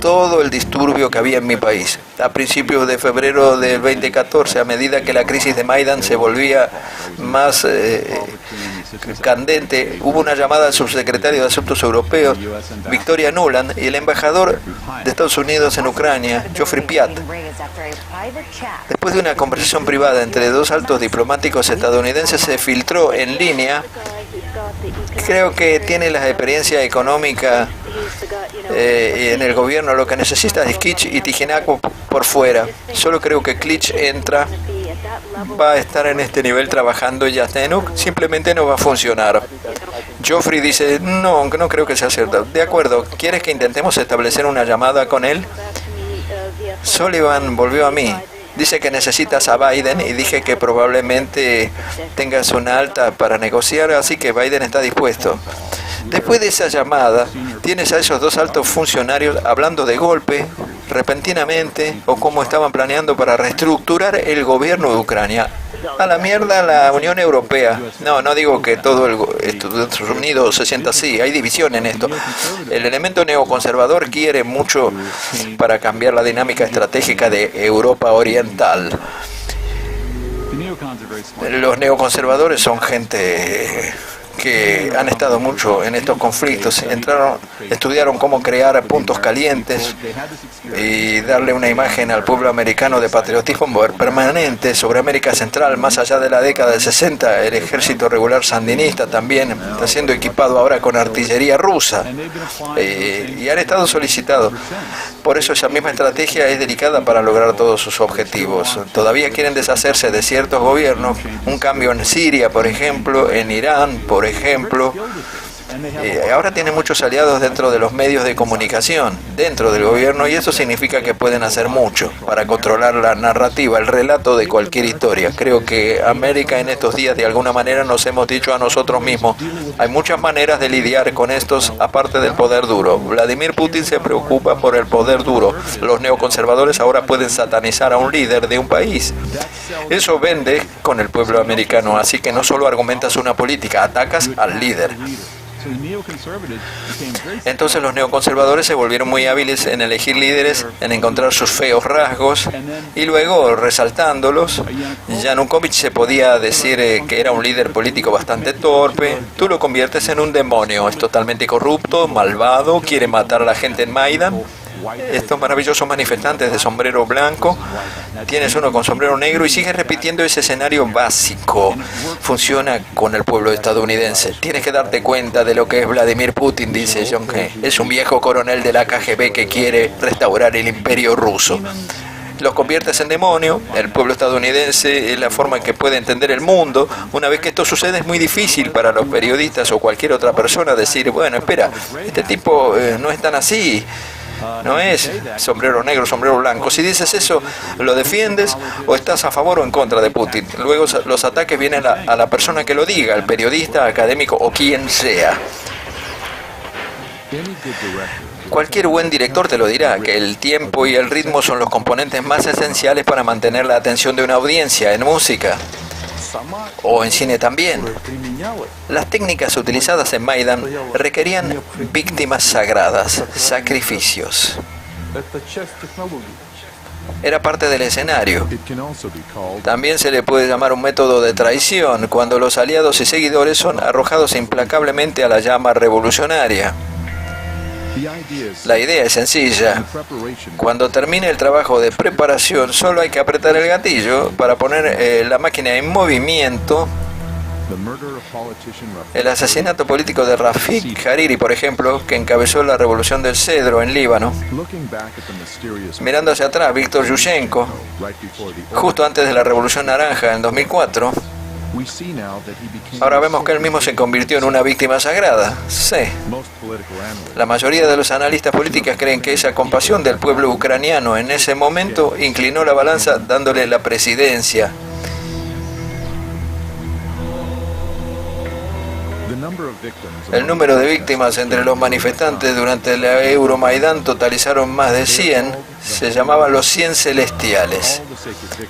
Speaker 1: todo el disturbio que había en mi país. A principios de febrero del 2014, a medida que la crisis de Maidan se volvía más candente, hubo una llamada al subsecretario de Asuntos Europeos, Victoria Nuland, y el embajador de Estados Unidos en Ucrania, Geoffrey Piat. Después de una conversación privada entre dos altos diplomáticos estadounidenses, se filtró en línea. Creo que tiene la experiencia económica en el gobierno. Lo que necesita es Klitsch y Tijenako por fuera. Solo creo que Klitsch va a estar en este nivel trabajando y Yastenuk simplemente no va a funcionar. Geoffrey dice, no creo que sea cierto. De acuerdo, ¿quieres que intentemos establecer una llamada con él? Sullivan volvió a mí. Dice que necesitas a Biden y dije que probablemente tengas una alta para negociar, así que Biden está dispuesto. Después de esa llamada, tienes a esos dos altos funcionarios hablando de golpe, repentinamente, o cómo estaban planeando para reestructurar el gobierno de Ucrania. A la mierda la Unión Europea. No digo que todo Estados Unidos se sienta así, hay división en esto. El elemento neoconservador quiere mucho para cambiar la dinámica estratégica de Europa Oriental. Los neoconservadores son gente que han estado mucho en estos conflictos, estudiaron cómo crear puntos calientes y darle una imagen al pueblo americano de patriotismo permanente sobre América Central. Más allá de la década del 60, el ejército regular sandinista también está siendo equipado ahora con artillería rusa y han estado solicitados. Por eso esa misma estrategia es delicada para lograr todos sus objetivos. Todavía quieren deshacerse de ciertos gobiernos, un cambio en Siria, por ejemplo, en Irán, por ejemplo. Ahora tienen muchos aliados dentro de los medios de comunicación, dentro del gobierno, y eso significa que pueden hacer mucho para controlar la narrativa, el relato de cualquier historia. Creo que América en estos días de alguna manera nos hemos dicho a nosotros mismos, hay muchas maneras de lidiar con estos aparte del poder duro. Vladimir Putin se preocupa por el poder duro. Los neoconservadores ahora pueden satanizar a un líder de un país. Eso vende con el pueblo americano, así que no solo argumentas una política, atacas al líder. Entonces los neoconservadores se volvieron muy hábiles en elegir líderes, en encontrar sus feos rasgos y luego resaltándolos. Yanukovych se podía decir que era un líder político bastante torpe. Tú lo conviertes en un demonio, es totalmente corrupto, malvado, quiere matar a la gente en Maidan. Estos maravillosos manifestantes de sombrero blanco, tienes uno con sombrero negro y sigues repitiendo ese escenario básico. Funciona con el pueblo estadounidense. Tienes que darte cuenta de lo que es Vladimir Putin, dice John Kay. Es un viejo coronel de la KGB que quiere restaurar el imperio ruso. Los conviertes en demonio. El pueblo estadounidense es la forma en que puede entender el mundo. Una vez que esto sucede es muy difícil para los periodistas o cualquier otra persona decir, bueno, espera, este tipo no es tan así. No es sombrero negro, sombrero blanco. Si dices eso, lo defiendes o estás a favor o en contra de Putin. Luego los ataques vienen a la persona que lo diga, el periodista, académico o quien sea. Cualquier buen director te lo dirá, que el tiempo y el ritmo son los componentes más esenciales para mantener la atención de una audiencia en música. O en cine también. Las técnicas utilizadas en Maidan requerían víctimas sagradas, sacrificios. Era parte del escenario. También se le puede llamar un método de traición, cuando los aliados y seguidores son arrojados implacablemente a la llama revolucionaria. La idea es sencilla. Cuando termine el trabajo de preparación, solo hay que apretar el gatillo para poner la máquina en movimiento. El asesinato político de Rafik Hariri, por ejemplo, que encabezó la revolución del Cedro en Líbano. Mirando hacia atrás, Víctor Yushchenko, justo antes de la Revolución Naranja en 2004. Ahora vemos que él mismo se convirtió en una víctima sagrada. Sí. La mayoría de los analistas políticos creen que esa compasión del pueblo ucraniano en ese momento inclinó la balanza dándole la presidencia. El número de víctimas entre los manifestantes durante la Euromaidán totalizaron más de 100. Se llamaban los 100 celestiales.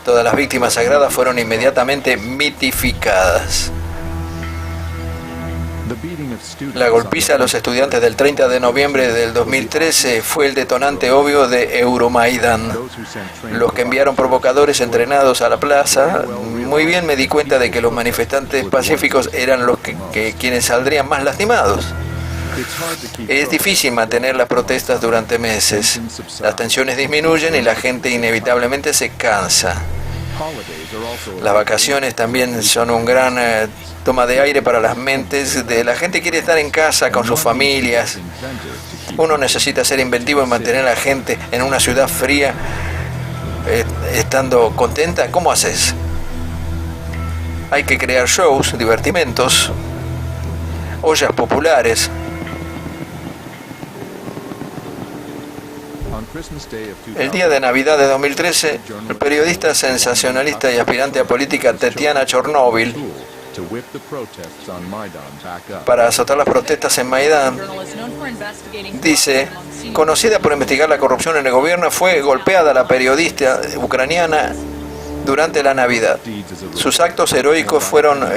Speaker 1: Todas las víctimas sagradas fueron inmediatamente mitificadas. La golpiza a los estudiantes del 30 de noviembre del 2013 fue el detonante obvio de Euromaidan. Los que enviaron provocadores entrenados a la plaza, muy bien me di cuenta de que los manifestantes pacíficos eran los quienes saldrían más lastimados. Es difícil mantener las protestas durante meses. Las tensiones disminuyen y la gente inevitablemente se cansa. Las vacaciones también son un gran toma de aire para las mentes. La gente quiere estar en casa con sus familias. Uno necesita ser inventivo y mantener a la gente en una ciudad fría estando contenta. ¿Cómo haces? Hay que crear shows, divertimentos, ollas populares. El día de Navidad de 2013, el periodista sensacionalista y aspirante a política Tetiana Chornovil, para azotar las protestas en Maidán, dice, conocida por investigar la corrupción en el gobierno, fue golpeada la periodista ucraniana durante la Navidad. Sus actos heroicos fueron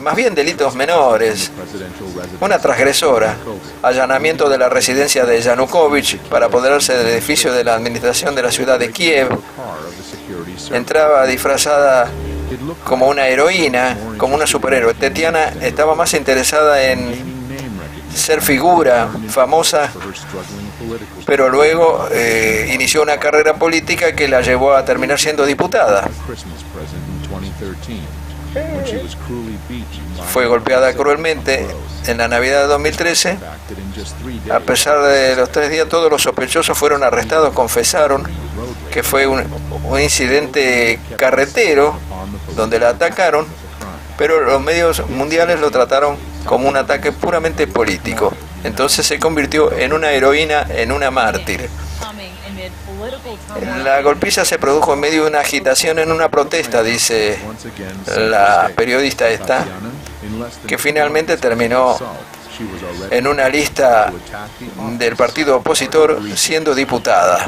Speaker 1: más bien delitos menores. Una transgresora, allanamiento de la residencia de Yanukovych para apoderarse del edificio de la administración de la ciudad de Kiev. Entraba disfrazada como una heroína, como una superhéroe. Tetiana estaba más interesada en ser figura famosa, pero luego inició una carrera política que la llevó a terminar siendo diputada. Fue golpeada cruelmente en la Navidad de 2013. A pesar de los 3 días, todos los sospechosos fueron arrestados, confesaron que fue un incidente carretero donde la atacaron, pero los medios mundiales lo trataron como un ataque puramente político. Entonces se convirtió en una heroína, en una mártir. La golpiza se produjo en medio de una agitación en una protesta, dice la periodista esta, que finalmente terminó en una lista del partido opositor siendo diputada.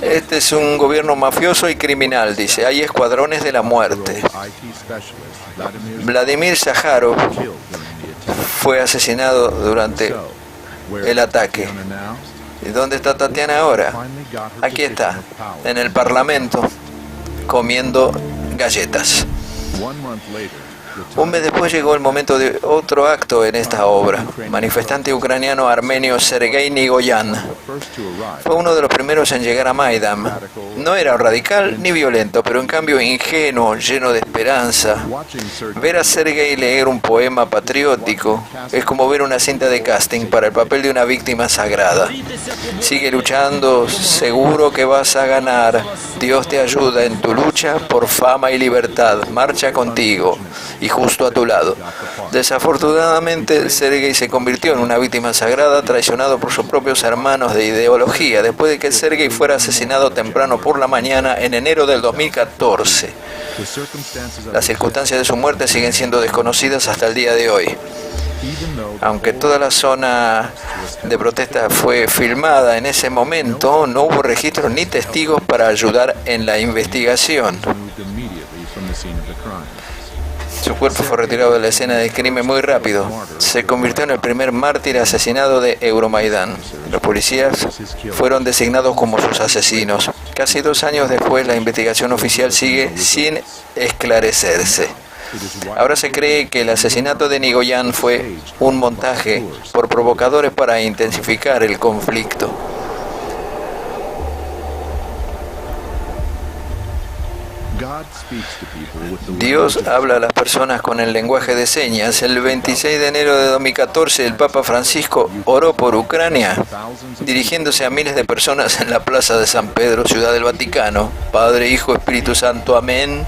Speaker 1: Este es un gobierno mafioso y criminal, dice. Hay escuadrones de la muerte. Vladimir Sájarov fue asesinado durante el ataque. ¿Y dónde está Tatiana ahora? Aquí está, en el Parlamento, comiendo galletas. Un mes después llegó el momento de otro acto en esta obra. Manifestante ucraniano armenio Sergei Nigoyan fue uno de los primeros en llegar a Maidán. No era radical ni violento, pero en cambio ingenuo, lleno de esperanza. Ver a Sergei leer un poema patriótico es como ver una cinta de casting para el papel de una víctima sagrada. Sigue luchando, seguro que vas a ganar. Dios te ayuda en tu lucha por fama y libertad. Marcha contigo y justo a tu lado. Desafortunadamente, Sergei se convirtió en una víctima sagrada, traicionado por sus propios hermanos de ideología, después de que Sergei fuera asesinado temprano por la mañana en enero del 2014. Las circunstancias de su muerte siguen siendo desconocidas hasta el día de hoy. Aunque toda la zona de protesta fue filmada en ese momento, no hubo registros ni testigos para ayudar en la investigación. Su cuerpo fue retirado de la escena del crimen muy rápido. Se convirtió en el primer mártir asesinado de Euromaidan. Los policías fueron designados como sus asesinos. Casi 2 años después, la investigación oficial sigue sin esclarecerse. Ahora se cree que el asesinato de Nigoyan fue un montaje por provocadores para intensificar el conflicto. Dios habla a las personas con el lenguaje de señas. El 26 de enero de 2014, el Papa Francisco oró por Ucrania, dirigiéndose a miles de personas en la Plaza de San Pedro, Ciudad del Vaticano. Padre, Hijo, Espíritu Santo. Amén.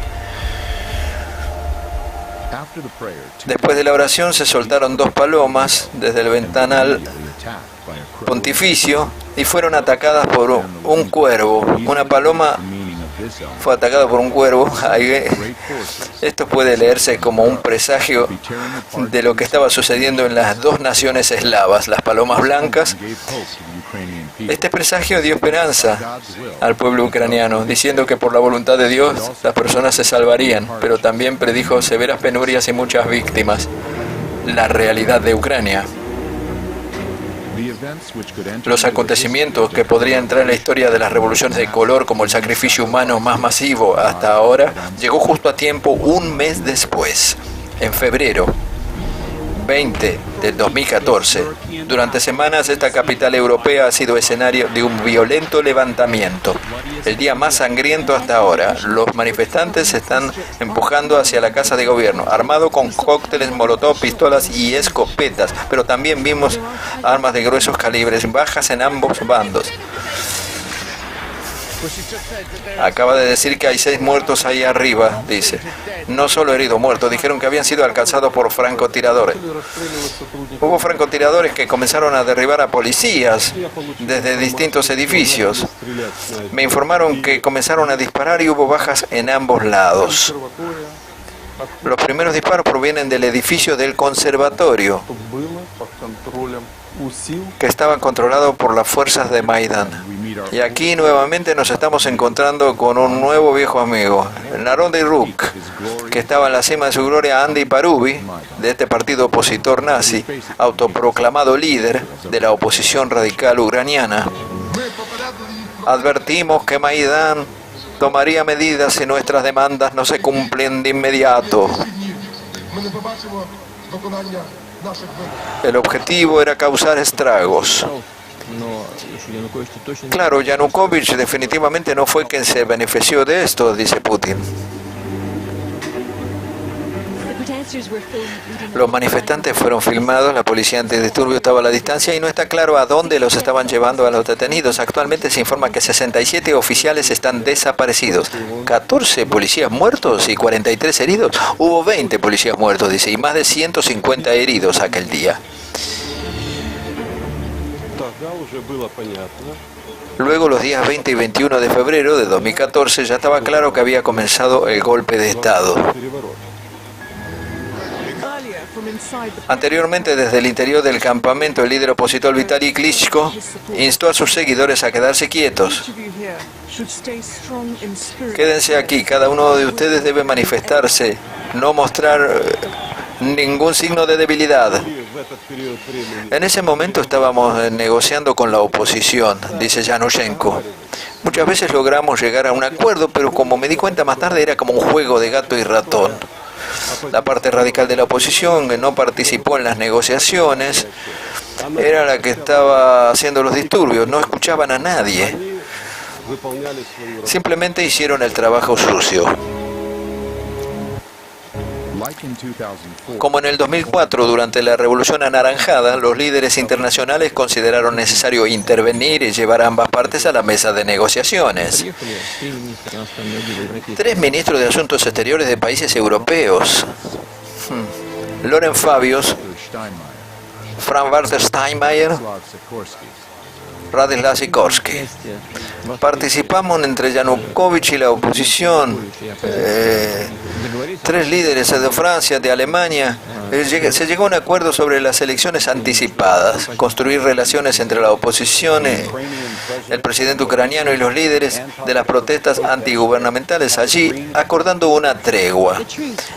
Speaker 1: Después de la oración se soltaron 2 palomas desde el ventanal pontificio y fueron atacadas por un cuervo. Una paloma fue atacada por un cuervo. Esto puede leerse como un presagio de lo que estaba sucediendo en las 2 naciones eslavas, las palomas blancas Este presagio dio esperanza al pueblo ucraniano, diciendo que por la voluntad de Dios las personas se salvarían, pero también predijo severas penurias y muchas víctimas. La realidad de Ucrania. Los acontecimientos que podrían entrar en la historia de las revoluciones de color como el sacrificio humano más masivo hasta ahora, llegó justo a tiempo un mes después, en febrero 20 del 2014. Durante semanas esta capital europea ha sido escenario de un violento levantamiento, el día más sangriento hasta ahora. Los manifestantes se están empujando hacia la casa de gobierno, armado con cócteles molotov, pistolas y escopetas, pero también vimos armas de gruesos calibres, bajas en ambos bandos. Acaba de decir que hay 6 muertos ahí arriba, dice. No solo heridos, muertos. Dijeron que habían sido alcanzados por francotiradores. Hubo francotiradores que comenzaron a derribar a policías desde distintos edificios. Me informaron que comenzaron a disparar y hubo bajas en ambos lados. Los primeros disparos provienen del edificio del conservatorio, que estaba controlado por las fuerzas de Maidán. Y aquí nuevamente nos estamos encontrando con un nuevo viejo amigo, el Narodny Ruch, que estaba en la cima de su gloria, Andy Parubi, de este partido opositor nazi, autoproclamado líder de la oposición radical ucraniana. Advertimos que Maidán tomaría medidas si nuestras demandas no se cumplen de inmediato. El objetivo era causar estragos. Claro, Yanukovych definitivamente no fue quien se benefició de esto, dice Putin. Los manifestantes fueron filmados, la policía antidisturbio estaba a la distancia y no está claro a dónde los estaban llevando a los detenidos. Actualmente se informa que 67 oficiales están desaparecidos, 14 policías muertos y 43 heridos. Hubo 20 policías muertos, dice, y más de 150 heridos aquel día. Luego, los días 20 y 21 de febrero de 2014, ya estaba claro que había comenzado el golpe de Estado. Anteriormente, desde el interior del campamento, el líder opositor Vitaly Klitschko instó a sus seguidores a quedarse quietos. Quédense aquí, cada uno de ustedes debe manifestarse, no mostrar ningún signo de debilidad. En ese momento estábamos negociando con la oposición, dice Yanushenko. Muchas veces logramos llegar a un acuerdo, pero como me di cuenta más tarde, era como un juego de gato y ratón. La parte radical de la oposición, que no participó en las negociaciones, era la que estaba haciendo los disturbios, no escuchaban a nadie. Simplemente hicieron el trabajo sucio. Como en el 2004, durante la Revolución Anaranjada, los líderes internacionales consideraron necesario intervenir y llevar a ambas partes a la mesa de negociaciones. 3 ministros de Asuntos Exteriores de países europeos, Loren Fabius, Frank-Walter Steinmeier, Radoslav Sikorski. Participamos entre Yanukovych y la oposición. 3 líderes de Francia, de Alemania. Se llegó a un acuerdo sobre las elecciones anticipadas, construir relaciones entre la oposición, el presidente ucraniano y los líderes de las protestas antigubernamentales allí, acordando una tregua.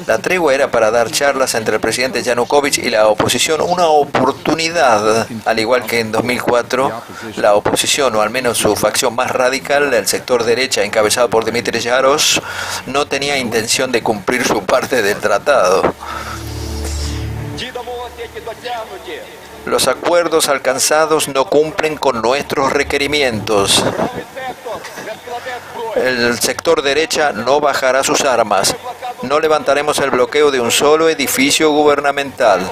Speaker 1: La tregua era para dar charlas entre el presidente Yanukovych y la oposición, una oportunidad, al igual que en 2004, la oposición, o al menos su facción más radical, el sector derecha encabezado por Dmitry Yarosh, no tenía intención de cumplir su parte del tratado. Los acuerdos alcanzados no cumplen con nuestros requerimientos. El sector derecha no bajará sus armas. No levantaremos el bloqueo de un solo edificio gubernamental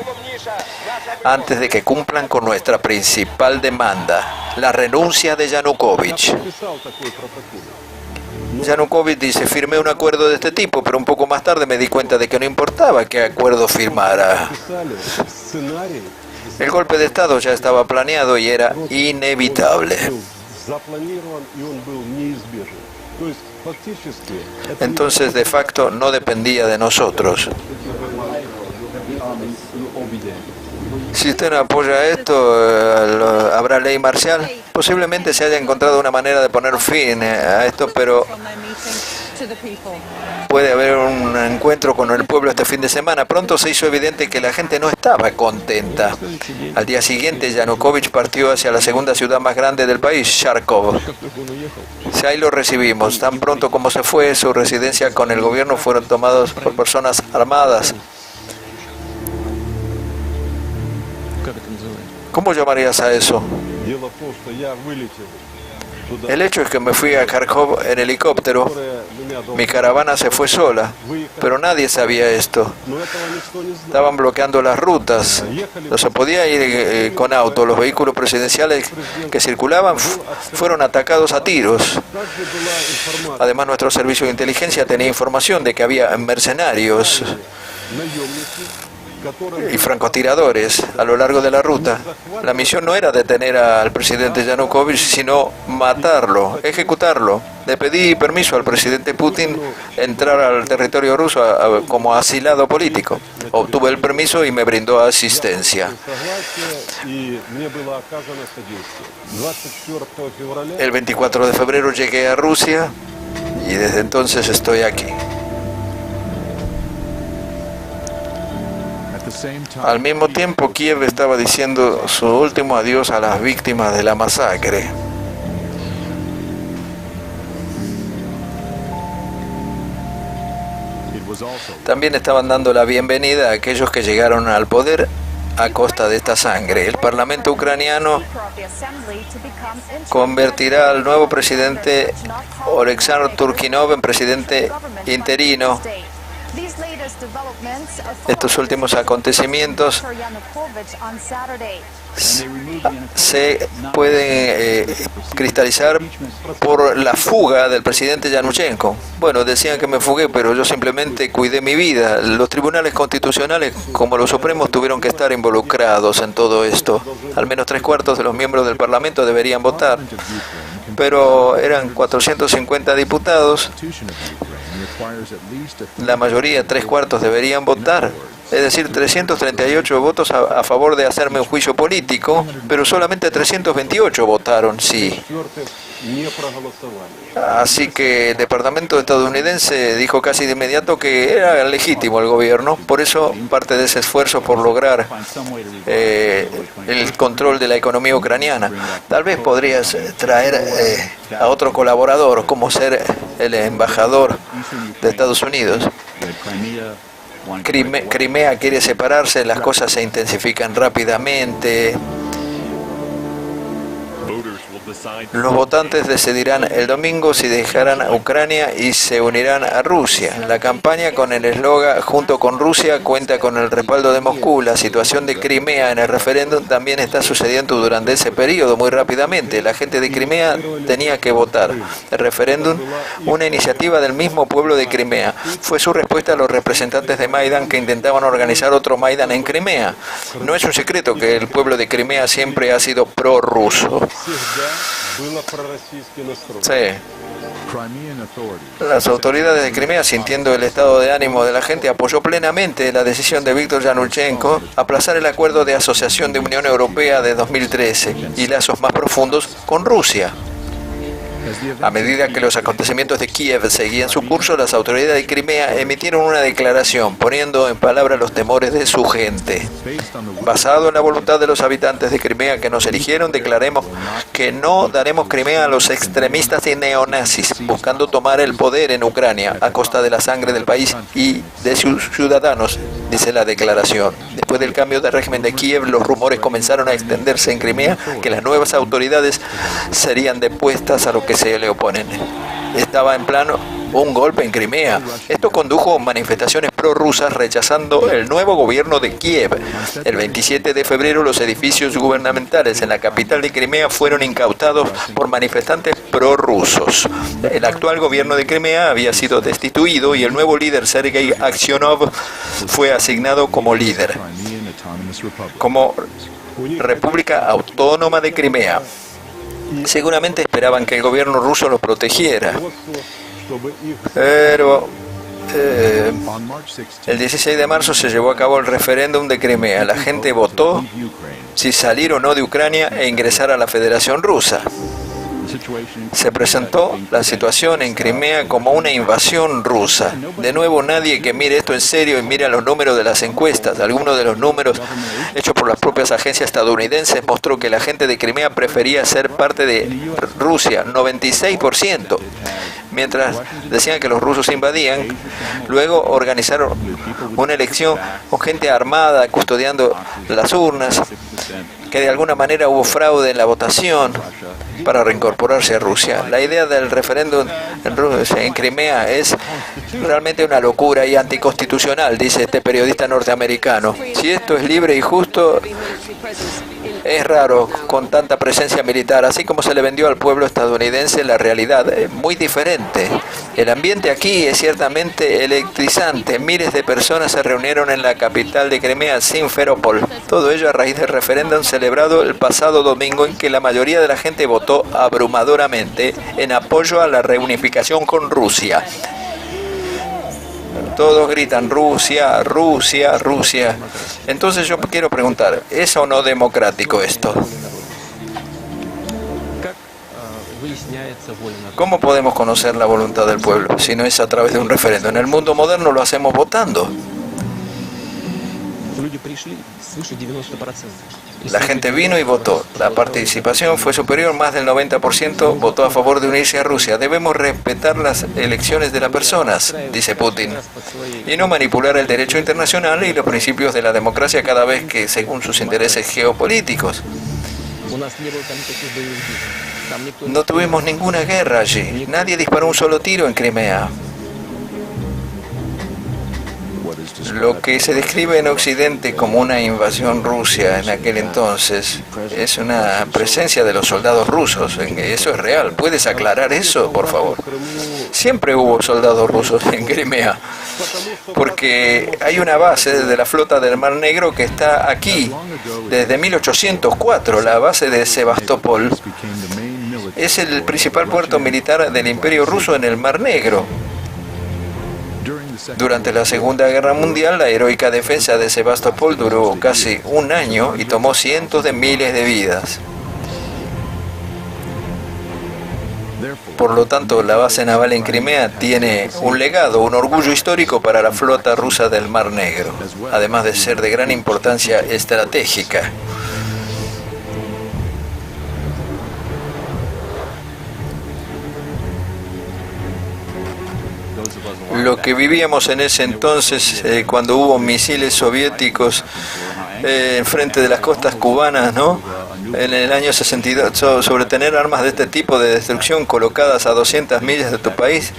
Speaker 1: antes de que cumplan con nuestra principal demanda, la renuncia de Yanukovych. Yanukovych dice, firmé un acuerdo de este tipo, pero un poco más tarde me di cuenta de que no importaba qué acuerdo firmara. El golpe de Estado ya estaba planeado y era inevitable. Entonces, de facto, no dependía de nosotros. Si usted no apoya esto, ¿habrá ley marcial? Posiblemente se haya encontrado una manera de poner fin a esto, pero puede haber un encuentro con el pueblo este fin de semana. Pronto se hizo evidente que la gente no estaba contenta. Al día siguiente, Yanukovych partió hacia la segunda ciudad más grande del país, Charkov. Ahí lo recibimos. Tan pronto como se fue, su residencia con el gobierno fueron tomados por personas armadas. ¿Cómo llamarías a eso? El hecho es que me fui a Kharkov en helicóptero. Mi caravana se fue sola, pero nadie sabía esto. Estaban bloqueando las rutas. No se podía ir con auto. Los vehículos presidenciales que circulaban fueron atacados a tiros. Además, nuestro servicio de inteligencia tenía información de que había mercenarios y francotiradores a lo largo de la ruta. La misión no era detener al presidente Yanukovych, sino matarlo, ejecutarlo. Le pedí permiso al presidente Putin entrar al territorio ruso como asilado político. Obtuve el permiso y me brindó asistencia. El 24 de febrero llegué a Rusia y desde entonces estoy aquí. Al mismo tiempo, Kiev estaba diciendo su último adiós a las víctimas de la masacre. También estaban dando la bienvenida a aquellos que llegaron al poder a costa de esta sangre. El Parlamento ucraniano convertirá al nuevo presidente Oleksandr Turkhinov en presidente interino. Estos últimos acontecimientos se pueden cristalizar por la fuga del presidente Yanuchenko. Bueno, decían que me fugué, pero yo simplemente cuidé mi vida. Los tribunales constitucionales, como los supremos, tuvieron que estar involucrados en todo esto. Al menos 3/4 de los miembros del Parlamento deberían votar, pero eran 450 diputados. La mayoría, 3/4, deberían votar. Es decir, 338 votos a favor de hacerme un juicio político, pero solamente 328 votaron sí. Así que el departamento estadounidense dijo casi de inmediato que era legítimo el gobierno. Por eso, parte de ese esfuerzo por lograr el control de la economía ucraniana. Tal vez podrías traer a otro colaborador, como ser el embajador de Estados Unidos. Crimea quiere separarse, las cosas se intensifican rápidamente. Los votantes decidirán el domingo si dejarán a Ucrania y se unirán a Rusia. La campaña con el eslogan "Junto con Rusia" cuenta con el respaldo de Moscú. La situación de Crimea en el referéndum también está sucediendo durante ese periodo muy rápidamente. La gente de Crimea tenía que votar. El referéndum, una iniciativa del mismo pueblo de Crimea, fue su respuesta a los representantes de Maidan que intentaban organizar otro Maidan en Crimea. No es un secreto que el pueblo de Crimea siempre ha sido prorruso. Sí. Las autoridades de Crimea, sintiendo el estado de ánimo de la gente, apoyó plenamente la decisión de Víctor Yanuchenko aplazar el acuerdo de asociación de Unión Europea de 2013 y lazos más profundos con Rusia. A medida que los acontecimientos de Kiev seguían su curso, las autoridades de Crimea emitieron una declaración poniendo en palabras los temores de su gente. Basado en la voluntad de los habitantes de Crimea que nos eligieron, declaremos que no daremos Crimea a los extremistas y neonazis, buscando tomar el poder en Ucrania a costa de la sangre del país y de sus ciudadanos, dice la declaración. Después del cambio de régimen de Kiev, los rumores comenzaron a extenderse en Crimea que las nuevas autoridades serían depuestas a lo que se le oponen. Estaba en plano un golpe en Crimea. Esto condujo a manifestaciones prorrusas rechazando el nuevo gobierno de Kiev. El 27 de febrero los edificios gubernamentales en la capital de Crimea fueron incautados por manifestantes prorrusos. El actual gobierno de Crimea había sido destituido y el nuevo líder Sergei Aksionov fue asignado como líder, como República Autónoma de Crimea. Seguramente esperaban que el gobierno ruso los protegiera, pero El 16 de marzo se llevó a cabo el referéndum de Crimea. La gente votó si salir o no de Ucrania e ingresar a la Federación Rusa. Se presentó la situación en Crimea como una invasión rusa. De nuevo, nadie que mire esto en serio y mire los números de las encuestas. Algunos de los números hechos por las propias agencias estadounidenses mostró que la gente de Crimea prefería ser parte de Rusia, 96%. Mientras decían que los rusos invadían, luego organizaron una elección con gente armada custodiando las urnas, que de alguna manera hubo fraude en la votación para reincorporarse a Rusia. La idea del referéndum en Crimea es realmente una locura y anticonstitucional, dice este periodista norteamericano. Si esto es libre y justo, es raro con tanta presencia militar. Así como se le vendió al pueblo estadounidense, la realidad es muy diferente. El ambiente aquí es ciertamente electrizante. Miles de personas se reunieron en la capital de Crimea, Simferópol. Todo ello a raíz del referéndum celebrado el pasado domingo, en que la mayoría de la gente votó abrumadoramente en apoyo a la reunificación con Rusia. Todos gritan Rusia, Rusia, Rusia. Entonces yo quiero preguntar, ¿es o no democrático esto? ¿Cómo podemos conocer la voluntad del pueblo si no es a través de un referéndum? En el mundo moderno lo hacemos votando. La gente vino y votó. La participación fue superior, más del 90% votó a favor de unirse a Rusia. Debemos respetar las elecciones de las personas, dice Putin, y no manipular el derecho internacional y los principios de la democracia cada vez que según sus intereses geopolíticos. No tuvimos ninguna guerra allí. Nadie disparó un solo tiro en Crimea. Lo que se describe en Occidente como una invasión rusa en aquel entonces es una presencia de los soldados rusos. Eso es real. ¿Puedes aclarar eso, por favor? Siempre hubo soldados rusos en Crimea, porque hay una base de la flota del Mar Negro que está aquí desde 1804, la base de Sebastopol. Es el principal puerto militar del Imperio Ruso en el Mar Negro. Durante la Segunda Guerra Mundial, la heroica defensa de Sebastopol duró casi un año y tomó cientos de miles de vidas. Por lo tanto, la base naval en Crimea tiene un legado, un orgullo histórico para la flota rusa del Mar Negro, además de ser de gran importancia estratégica. Lo que vivíamos en ese entonces, cuando hubo misiles soviéticos enfrente de las costas cubanas, ¿no? En el año 62, sobre tener armas de este tipo de destrucción colocadas a 200 millas de tu país,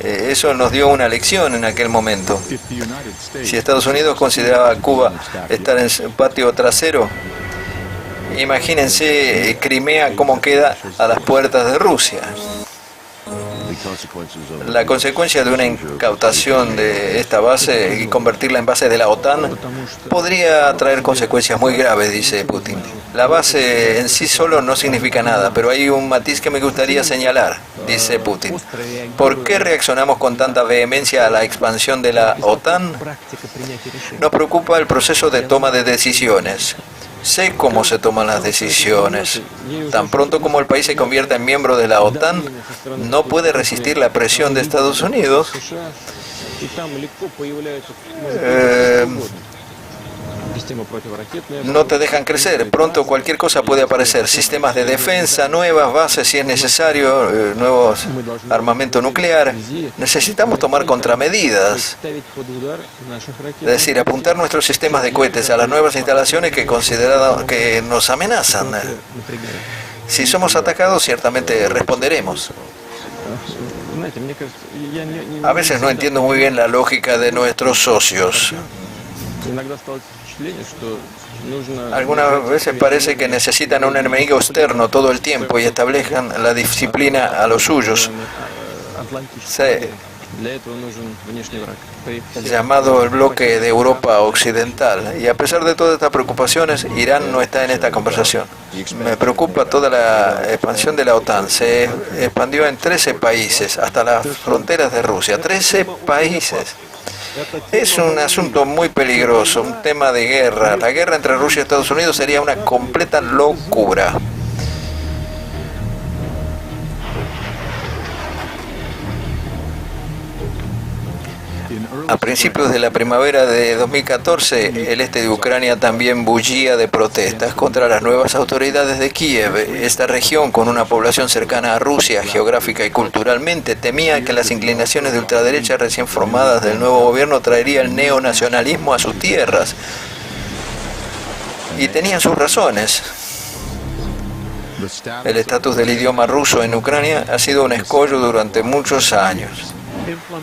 Speaker 1: eso nos dio una lección en aquel momento. Si Estados Unidos consideraba a Cuba estar en su patio trasero, imagínense Crimea cómo queda a las puertas de Rusia. La consecuencia de una incautación de esta base y convertirla en base de la OTAN podría traer consecuencias muy graves, dice Putin. La base en sí solo no significa nada, pero hay un matiz que me gustaría señalar, dice Putin. ¿Por qué reaccionamos con tanta vehemencia a la expansión de la OTAN? Nos preocupa el proceso de toma de decisiones. Sé cómo se toman las decisiones. Tan pronto como el país se convierta en miembro de la OTAN, no puede resistir la presión de Estados Unidos. No te dejan crecer. Pronto cualquier cosa puede aparecer. Sistemas de defensa, nuevas bases si es necesario, nuevos armamento nuclear. Necesitamos tomar contramedidas. Es decir, apuntar nuestros sistemas de cohetes a las nuevas instalaciones que nos amenazan. Si somos atacados, ciertamente responderemos. A veces no entiendo muy bien la lógica de nuestros socios. Algunas veces parece que necesitan un enemigo externo todo el tiempo y establezcan la disciplina a los suyos. Sí. El llamado el bloque de Europa Occidental. Y a pesar de todas estas preocupaciones, Irán no está en esta conversación. Me preocupa toda la expansión de la OTAN. Se expandió en 13 países, hasta las fronteras de Rusia. 13 países. Es un asunto muy peligroso, un tema de guerra. La guerra entre Rusia y Estados Unidos sería una completa locura. A principios de la primavera de 2014, el este de Ucrania también bullía de protestas contra las nuevas autoridades de Kiev. Esta región, con una población cercana a Rusia, geográfica y culturalmente, temía que las inclinaciones de ultraderecha recién formadas del nuevo gobierno traería el neonacionalismo a sus tierras. Y tenían sus razones. El estatus del idioma ruso en Ucrania ha sido un escollo durante muchos años.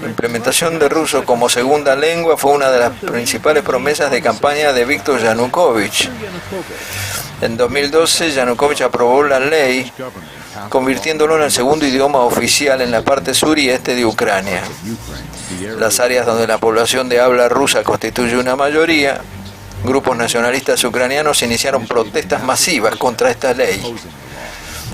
Speaker 1: La implementación de ruso como segunda lengua fue una de las principales promesas de campaña de Viktor Yanukovych. En 2012, Yanukovych aprobó la ley, convirtiéndolo en el segundo idioma oficial en la parte sur y este de Ucrania. Las áreas donde la población de habla rusa constituye una mayoría, grupos nacionalistas ucranianos iniciaron protestas masivas contra esta ley.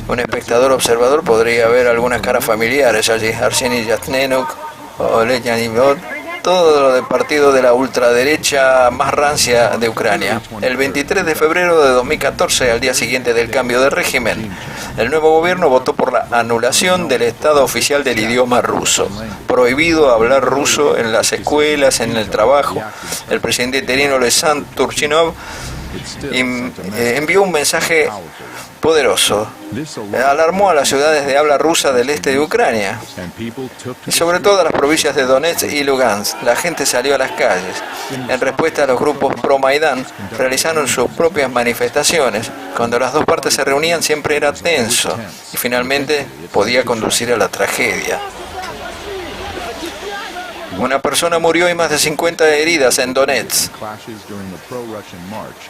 Speaker 1: Un espectador observador podría ver algunas caras familiares allí: Arseniy Yatsenuk, Oleg Yanivod, todo lo del partido de la ultraderecha más rancia de Ucrania. El 23 de febrero de 2014, al día siguiente del cambio de régimen, el nuevo gobierno votó por la anulación del estado oficial del idioma ruso. Prohibido hablar ruso en las escuelas, en el trabajo. El presidente interino Oleksandr Turchinov envió un mensaje poderoso. Alarmó a las ciudades de habla rusa del este de Ucrania y sobre todo a las provincias de Donetsk y Lugansk. La gente salió a las calles. En respuesta a los grupos pro-Maidán, realizaron sus propias manifestaciones. Cuando las dos partes se reunían siempre era tenso y finalmente podía conducir a la tragedia. Una persona murió y más de 50 heridas en Donetsk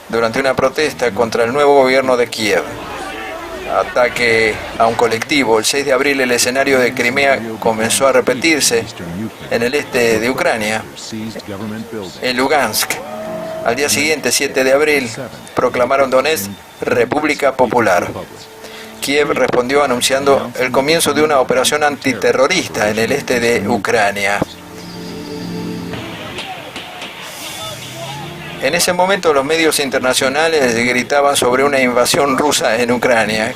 Speaker 1: durante una protesta contra el nuevo gobierno de Kiev. Ataque a un colectivo. El 6 de abril el escenario de Crimea comenzó a repetirse en el este de Ucrania, en Lugansk. Al día siguiente, 7 de abril, proclamaron Donetsk República Popular. Kiev respondió anunciando el comienzo de una operación antiterrorista en el este de Ucrania. En ese momento los medios internacionales gritaban sobre una invasión rusa en Ucrania.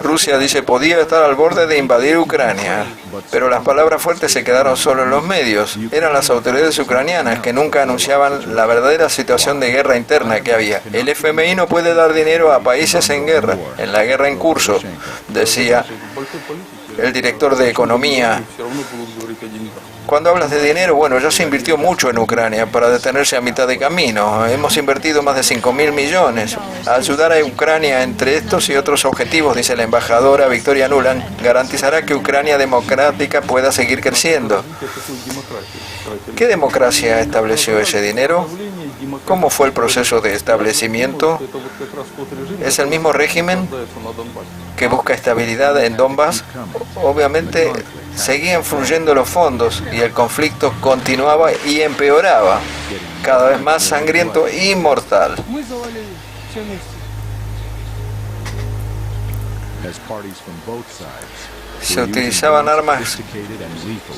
Speaker 1: Rusia dice podía estar al borde de invadir Ucrania, pero las palabras fuertes se quedaron solo en los medios. Eran las autoridades ucranianas que nunca anunciaban la verdadera situación de guerra interna que había. El FMI no puede dar dinero a países en guerra, en la guerra en curso, decía el director de Economía. Cuando hablas de dinero, bueno, ya se invirtió mucho en Ucrania para detenerse a mitad de camino. Hemos invertido más de 5.000 millones. Ayudar a Ucrania entre estos y otros objetivos, dice la embajadora Victoria Nuland, garantizará que Ucrania democrática pueda seguir creciendo. ¿Qué democracia estableció ese dinero? ¿Cómo fue el proceso de establecimiento? ¿Es el mismo régimen que busca estabilidad en Donbass? Obviamente seguían fluyendo los fondos y el conflicto continuaba y empeoraba, cada vez más sangriento y mortal. Se utilizaban armas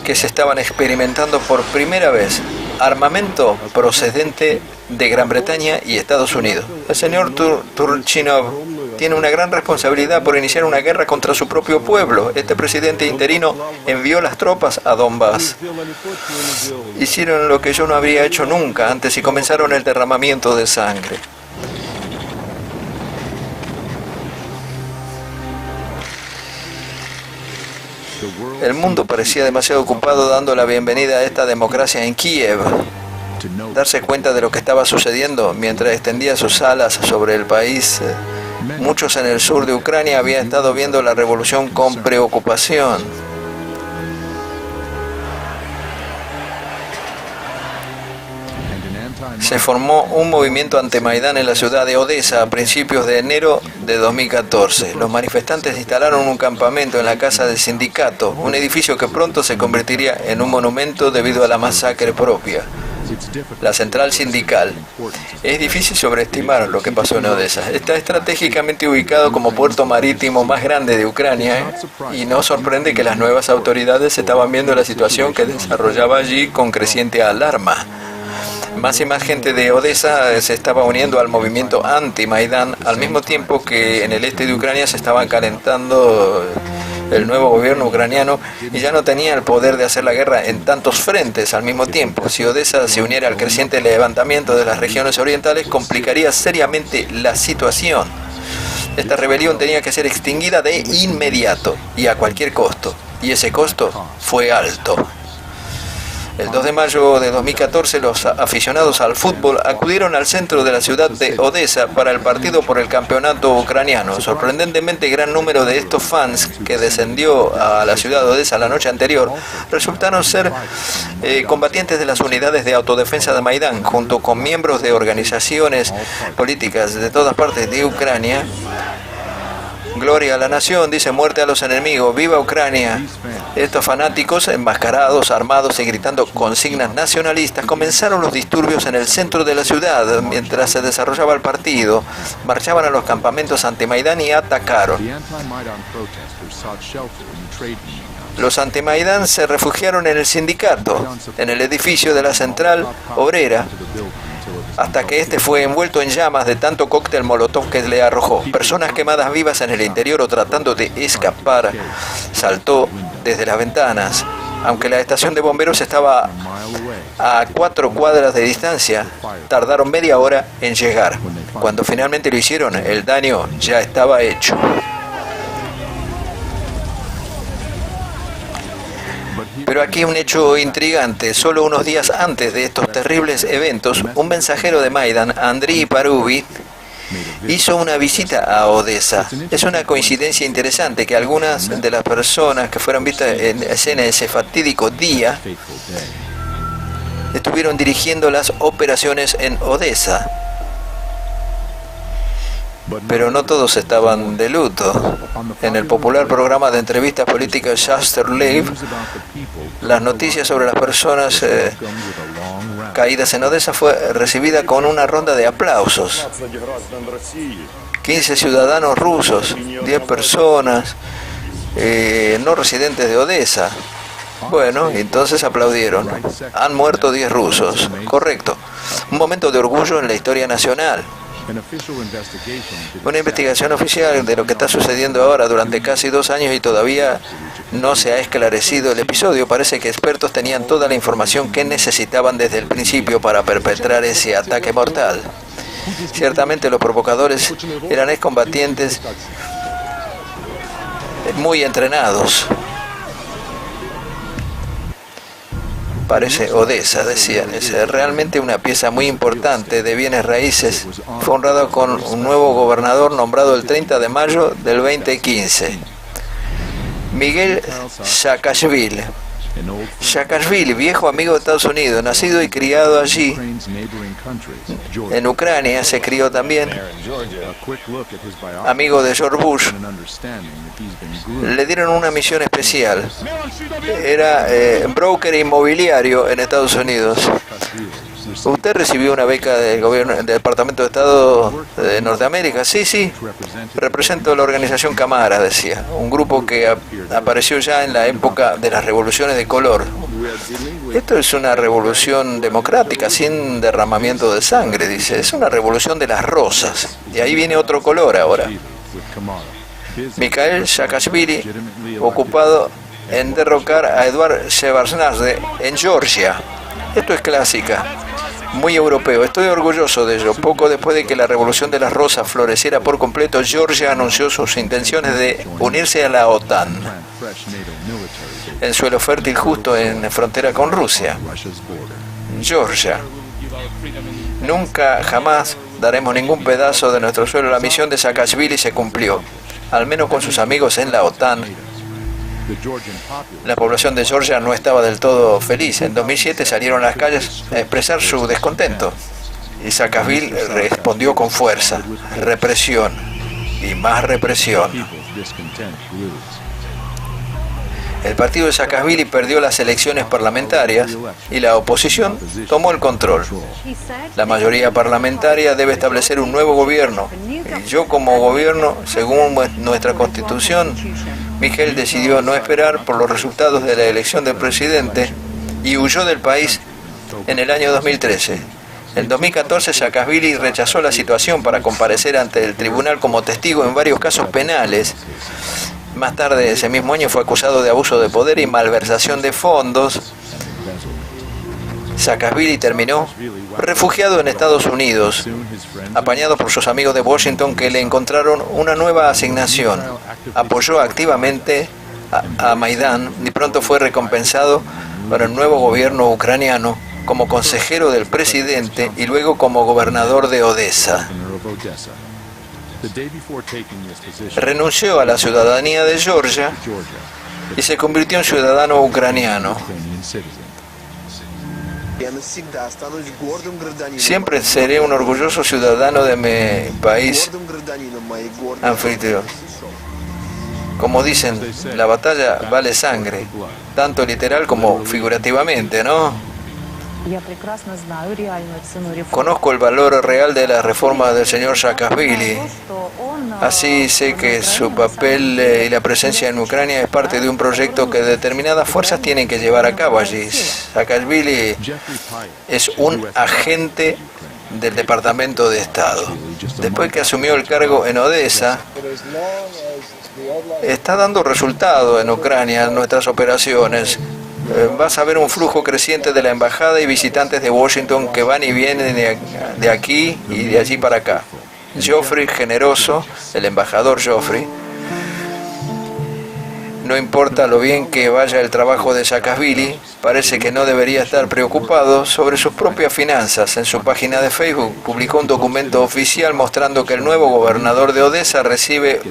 Speaker 1: que se estaban experimentando por primera vez, armamento procedente de Gran Bretaña y Estados Unidos. El señor Turchinov tiene una gran responsabilidad por iniciar una guerra contra su propio pueblo. Este presidente interino envió las tropas a Donbass. Hicieron lo que yo no habría hecho nunca antes y comenzaron el derramamiento de sangre. El mundo parecía demasiado ocupado dando la bienvenida a esta democracia en Kiev. Darse cuenta de lo que estaba sucediendo mientras extendía sus alas sobre el país. Muchos en el sur de Ucrania habían estado viendo la revolución con preocupación. Se formó un movimiento anti-Maidán en la ciudad de Odessa a principios de enero de 2014. Los manifestantes instalaron un campamento en la casa del sindicato, un edificio que pronto se convertiría en un monumento debido a la masacre propia. la central sindical. Es difícil sobreestimar lo que pasó en Odesa. Está estratégicamente ubicado como puerto marítimo más grande de Ucrania, y no sorprende que las nuevas autoridades estaban viendo la situación que desarrollaba allí con creciente alarma. Más y más gente de Odesa se estaba uniendo al movimiento anti-Maidán, al mismo tiempo que en el este de Ucrania se estaba calentando el nuevo gobierno ucraniano y ya no tenía el poder de hacer la guerra en tantos frentes al mismo tiempo. Si Odesa se uniera al creciente levantamiento de las regiones orientales, complicaría seriamente la situación. Esta rebelión tenía que ser extinguida de inmediato y a cualquier costo, y ese costo fue alto. El 2 de mayo de 2014, los aficionados al fútbol acudieron al centro de la ciudad de Odesa para el partido por el campeonato ucraniano. Sorprendentemente, gran número de estos fans que descendió a la ciudad de Odesa la noche anterior resultaron ser combatientes de las unidades de autodefensa de Maidán, junto con miembros de organizaciones políticas de todas partes de Ucrania. Gloria a la nación, dice muerte a los enemigos, viva Ucrania. Estos fanáticos, enmascarados, armados y gritando consignas nacionalistas, comenzaron los disturbios en el centro de la ciudad mientras se desarrollaba el partido. Marchaban a los campamentos anti-Maidán y atacaron. Los anti-Maidán se refugiaron en el sindicato, en el edificio de la central obrera, hasta que este fue envuelto en llamas de tanto cóctel molotov que le arrojó. Personas quemadas vivas en el interior o tratando de escapar. Saltó desde las ventanas. Aunque la estación de bomberos estaba a 4 cuadras de distancia, tardaron media hora en llegar. Cuando finalmente lo hicieron, el daño ya estaba hecho. Pero aquí un hecho intrigante. Solo unos días antes de estos terribles eventos, un mensajero de Maidán, Andriy Parubi, hizo una visita a Odesa. Es una coincidencia interesante que algunas de las personas que fueron vistas en escena ese fatídico día estuvieron dirigiendo las operaciones en Odesa. Pero no todos estaban de luto. En el popular programa de entrevistas políticas Shuster Live, las noticias sobre las personas caídas en Odesa fue recibida con una ronda de aplausos. 15 ciudadanos rusos, 10 personas no residentes de Odesa. Bueno, entonces aplaudieron. Han muerto 10 rusos. Correcto. Un momento de orgullo en la historia nacional. Una investigación oficial de lo que está sucediendo ahora durante casi 2 años y todavía no se ha esclarecido el episodio. Parece que expertos tenían toda la información que necesitaban desde el principio para perpetrar ese ataque mortal. Ciertamente los provocadores eran excombatientes muy entrenados. Parece Odesa, decían, es realmente una pieza muy importante de bienes raíces. Fue honrado con un nuevo gobernador nombrado el 30 de mayo del 2015. Miguel Saakashvili. Saakashvili, viejo amigo de Estados Unidos, nacido y criado allí. En Ucrania se crió también. Amigo de George Bush. Le dieron una misión especial. Era broker inmobiliario en Estados Unidos. ¿Usted recibió una beca del gobierno, del Departamento de Estado de Norteamérica? Sí, sí. Represento la organización Camara, decía. Un grupo que apareció ya en la época de las revoluciones de color. Esto es una revolución democrática, sin derramamiento de sangre, dice. Es una revolución de las rosas. Y ahí viene otro color ahora. Mikhail Saakashvili, ocupado en derrocar a Eduard Shevardnadze en Georgia. Esto es clásica. Muy europeo. Estoy orgulloso de ello. Poco después de que la revolución de las rosas floreciera por completo, Georgia anunció sus intenciones de unirse a la OTAN. En suelo fértil justo en frontera con Rusia. Georgia. Nunca, jamás daremos ningún pedazo de nuestro suelo. La misión de Saakashvili se cumplió, al menos con sus amigos en la OTAN. La población de Georgia no estaba del todo feliz. En 2007 salieron a las calles a expresar su descontento. Y Saakashvili respondió con fuerza, represión y más represión. El partido de Saakashvili perdió las elecciones parlamentarias y la oposición tomó el control. La mayoría parlamentaria debe establecer un nuevo gobierno. Y yo como gobierno, según nuestra constitución, Miguel decidió no esperar por los resultados de la elección del presidente y huyó del país en el año 2013. En 2014, Saakashvili rechazó la situación para comparecer ante el tribunal como testigo en varios casos penales. Más tarde, ese mismo año, fue acusado de abuso de poder y malversación de fondos. Saakashvili terminó refugiado en Estados Unidos, apañado por sus amigos de Washington que le encontraron una nueva asignación. Apoyó activamente a Maidán y pronto fue recompensado por el nuevo gobierno ucraniano como consejero del presidente y luego como gobernador de Odessa. Renunció a la ciudadanía de Georgia y se convirtió en ciudadano ucraniano. Siempre seré un orgulloso ciudadano de mi país anfitrión. Como dicen, la batalla vale sangre, tanto literal como figurativamente, ¿no? Conozco el valor real de la reforma del señor Saakashvili. Así sé que su papel y la presencia en Ucrania es parte de un proyecto que determinadas fuerzas tienen que llevar a cabo allí. Saakashvili es un agente del Departamento de Estado. Después que asumió el cargo en Odessa, está dando resultado en Ucrania en nuestras operaciones. Vas a ver un flujo creciente de la embajada y visitantes de Washington que van y vienen de aquí y de allí para acá. Geoffrey Generoso, el embajador Geoffrey, no importa lo bien que vaya el trabajo de Saakashvili, parece que no debería estar preocupado sobre sus propias finanzas. En su página de Facebook publicó un documento oficial mostrando que el nuevo gobernador de Odessa recibe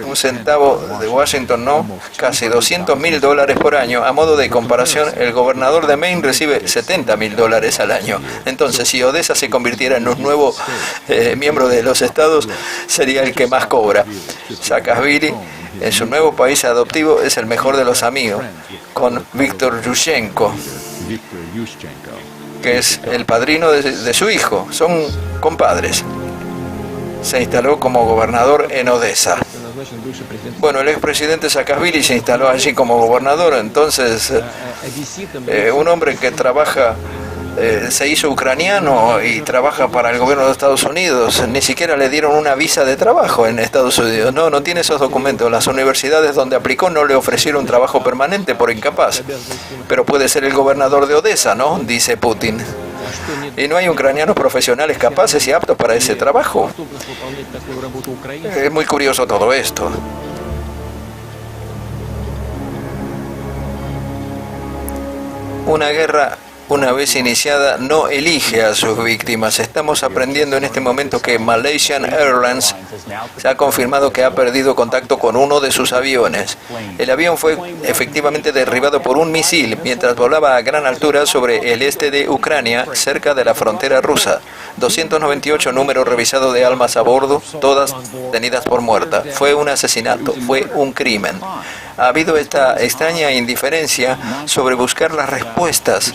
Speaker 1: un centavo de Washington, casi $200.000 por año. A modo de comparación, el gobernador de Maine recibe $70.000 al año. Entonces, si Odessa se convirtiera en un nuevo miembro de los estados, sería el que más cobra. Saakashvili, en su nuevo país adoptivo, es el mejor de los amigos, con Víctor Yushchenko, que es el padrino de su hijo. Son compadres. Se instaló como gobernador en Odessa. Bueno, el expresidente Saakashvili se instaló allí como gobernador. Entonces, un hombre que trabaja, se hizo ucraniano y trabaja para el gobierno de Estados Unidos. Ni siquiera le dieron una visa de trabajo en Estados Unidos. No tiene esos documentos. Las universidades donde aplicó no le ofrecieron trabajo permanente por incapaz. Pero puede ser el gobernador de Odessa, ¿no? Dice Putin. Y no hay ucranianos profesionales capaces y aptos para ese trabajo. Es muy curioso todo esto. Una guerra, una vez iniciada, no elige a sus víctimas. Estamos aprendiendo en este momento que Malaysian Airlines se ha confirmado que ha perdido contacto con uno de sus aviones. El avión fue efectivamente derribado por un misil mientras volaba a gran altura sobre el este de Ucrania, cerca de la frontera rusa. 298 números revisados de almas a bordo, todas tenidas por muerta. Fue un asesinato, fue un crimen. Ha habido esta extraña indiferencia sobre buscar las respuestas.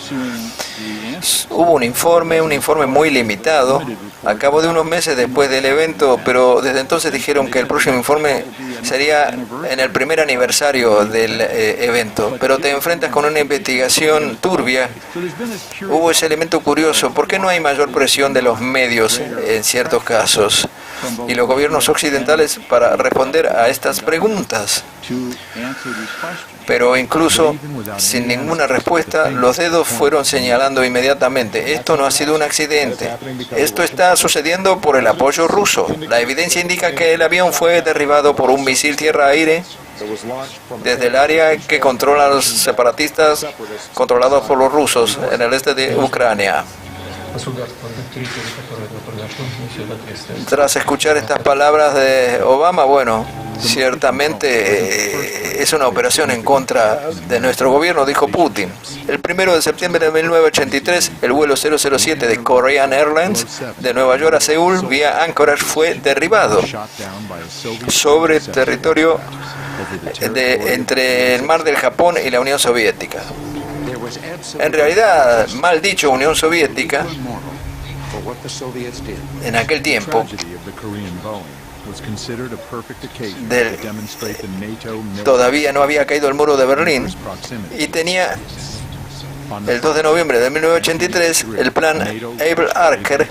Speaker 1: Hubo un informe muy limitado, a cabo de unos meses después del evento, pero desde entonces dijeron que el próximo informe sería en el primer aniversario del evento. Pero te enfrentas con una investigación turbia. Hubo ese elemento curioso. ¿Por qué no hay mayor presión de los medios en ciertos casos y los gobiernos occidentales para responder a estas preguntas? Pero incluso sin ninguna respuesta, los dedos fueron señalando inmediatamente. Esto no ha sido un accidente. Esto está sucediendo por el apoyo ruso. La evidencia indica que el avión fue derribado por un misil tierra-aire desde el área que controlan los separatistas controlados por los rusos en el este de Ucrania. Tras escuchar estas palabras de Obama, bueno, ciertamente es una operación en contra de nuestro gobierno, dijo Putin. El 1 de septiembre de 1983, el vuelo 007 de Korean Airlines de Nueva York a Seúl vía Anchorage fue derribado sobre territorio entre el mar del Japón y la Unión Soviética. En realidad, mal dicho, Unión Soviética, en aquel tiempo, todavía no había caído el muro de Berlín y tenía el 2 de noviembre de 1983 el plan Able Archer,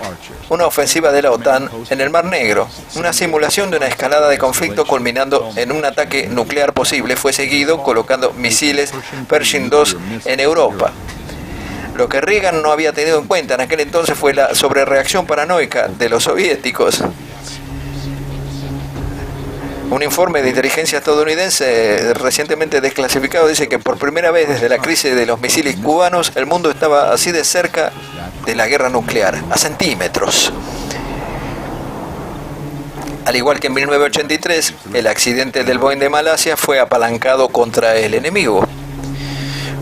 Speaker 1: una ofensiva de la OTAN en el Mar Negro. Una simulación de una escalada de conflicto culminando en un ataque nuclear posible fue seguido colocando misiles Pershing II en Europa. Lo que Reagan no había tenido en cuenta en aquel entonces fue la sobrereacción paranoica de los soviéticos. Un informe de inteligencia estadounidense recientemente desclasificado dice que por primera vez desde la crisis de los misiles cubanos, el mundo estaba así de cerca de la guerra nuclear, a centímetros. Al igual que en 1983, el accidente del Boeing de Malasia fue apalancado contra el enemigo.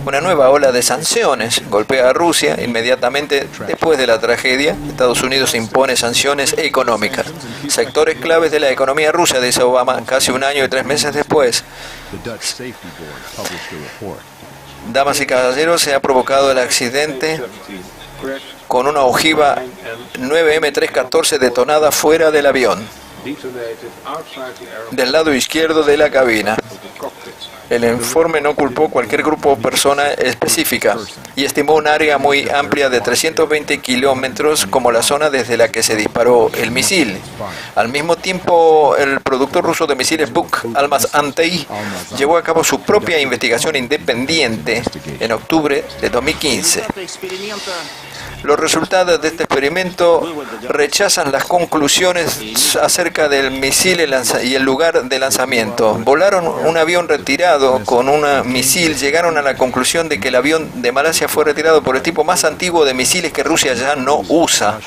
Speaker 1: Una nueva ola de sanciones golpea a Rusia. Inmediatamente después de la tragedia, Estados Unidos impone sanciones económicas. Sectores claves de la economía rusa, dice Obama, casi un año y 3 meses después. Damas y caballeros, se ha provocado el accidente con una ojiva 9M314 detonada fuera del avión, del lado izquierdo de la cabina. El informe no culpó cualquier grupo o persona específica y estimó un área muy amplia de 320 kilómetros como la zona desde la que se disparó el misil. Al mismo tiempo, el productor ruso de misiles Buk Almaz-Antey llevó a cabo su propia investigación independiente en octubre de 2015. Los resultados de este experimento rechazan las conclusiones acerca del misil y el lugar de lanzamiento. Volaron un avión retirado con un misil, llegaron a la conclusión de que el avión de Malasia fue retirado por el tipo más antiguo de misiles que Rusia ya no usa,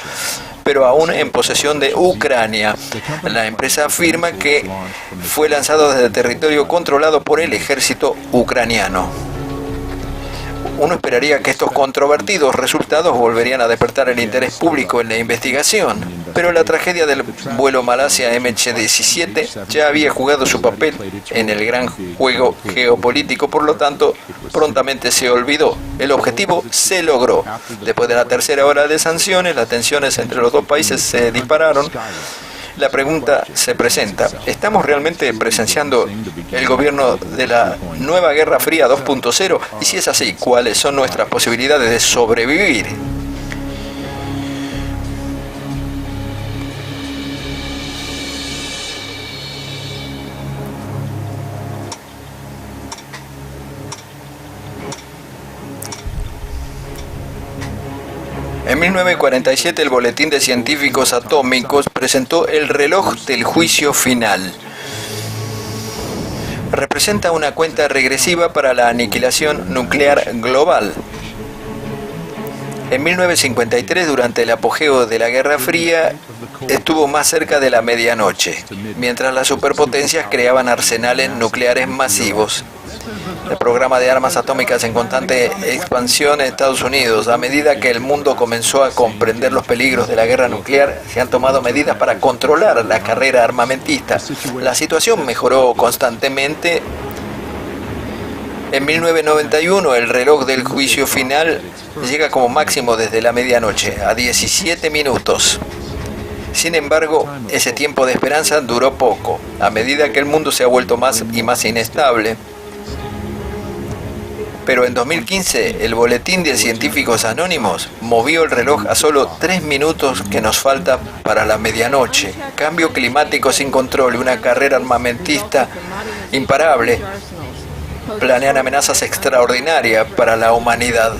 Speaker 1: pero aún en posesión de Ucrania. La empresa afirma que fue lanzado desde el territorio controlado por el ejército ucraniano. Uno esperaría que estos controvertidos resultados volverían a despertar el interés público en la investigación, pero la tragedia del vuelo Malasia MH17 ya había jugado su papel en el gran juego geopolítico, por lo tanto, prontamente se olvidó. El objetivo se logró. Después de la tercera hora de sanciones, las tensiones entre los dos países se dispararon. La pregunta se presenta: ¿estamos realmente presenciando el gobierno de la nueva Guerra Fría 2.0? Y si es así, ¿cuáles son nuestras posibilidades de sobrevivir? En 1947, el Boletín de Científicos Atómicos presentó el reloj del juicio final. Representa una cuenta regresiva para la aniquilación nuclear global. En 1953, durante el apogeo de la Guerra Fría, estuvo más cerca de la medianoche, mientras las superpotencias creaban arsenales nucleares masivos. El programa de armas atómicas en constante expansión en Estados Unidos. A medida que el mundo comenzó a comprender los peligros de la guerra nuclear, se han tomado medidas para controlar la carrera armamentista. La situación mejoró constantemente. En 1991, el reloj del juicio final llega como máximo desde la medianoche, a 17 minutos. Sin embargo, ese tiempo de esperanza duró poco. A medida que el mundo se ha vuelto más y más inestable, pero en 2015, el Boletín de Científicos Anónimos movió el reloj a solo 3 minutos que nos falta para la medianoche. Cambio climático sin control y una carrera armamentista imparable planean amenazas extraordinarias para la humanidad.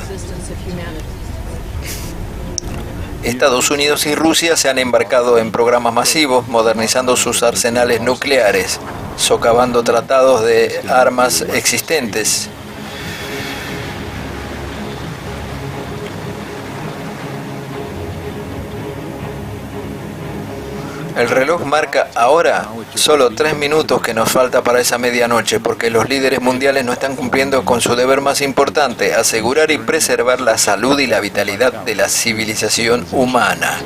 Speaker 1: Estados Unidos y Rusia se han embarcado en programas masivos, modernizando sus arsenales nucleares, socavando tratados de armas existentes. El reloj marca ahora solo 3 minutos que nos falta para esa medianoche, porque los líderes mundiales no están cumpliendo con su deber más importante: asegurar y preservar la salud y la vitalidad de la civilización humana.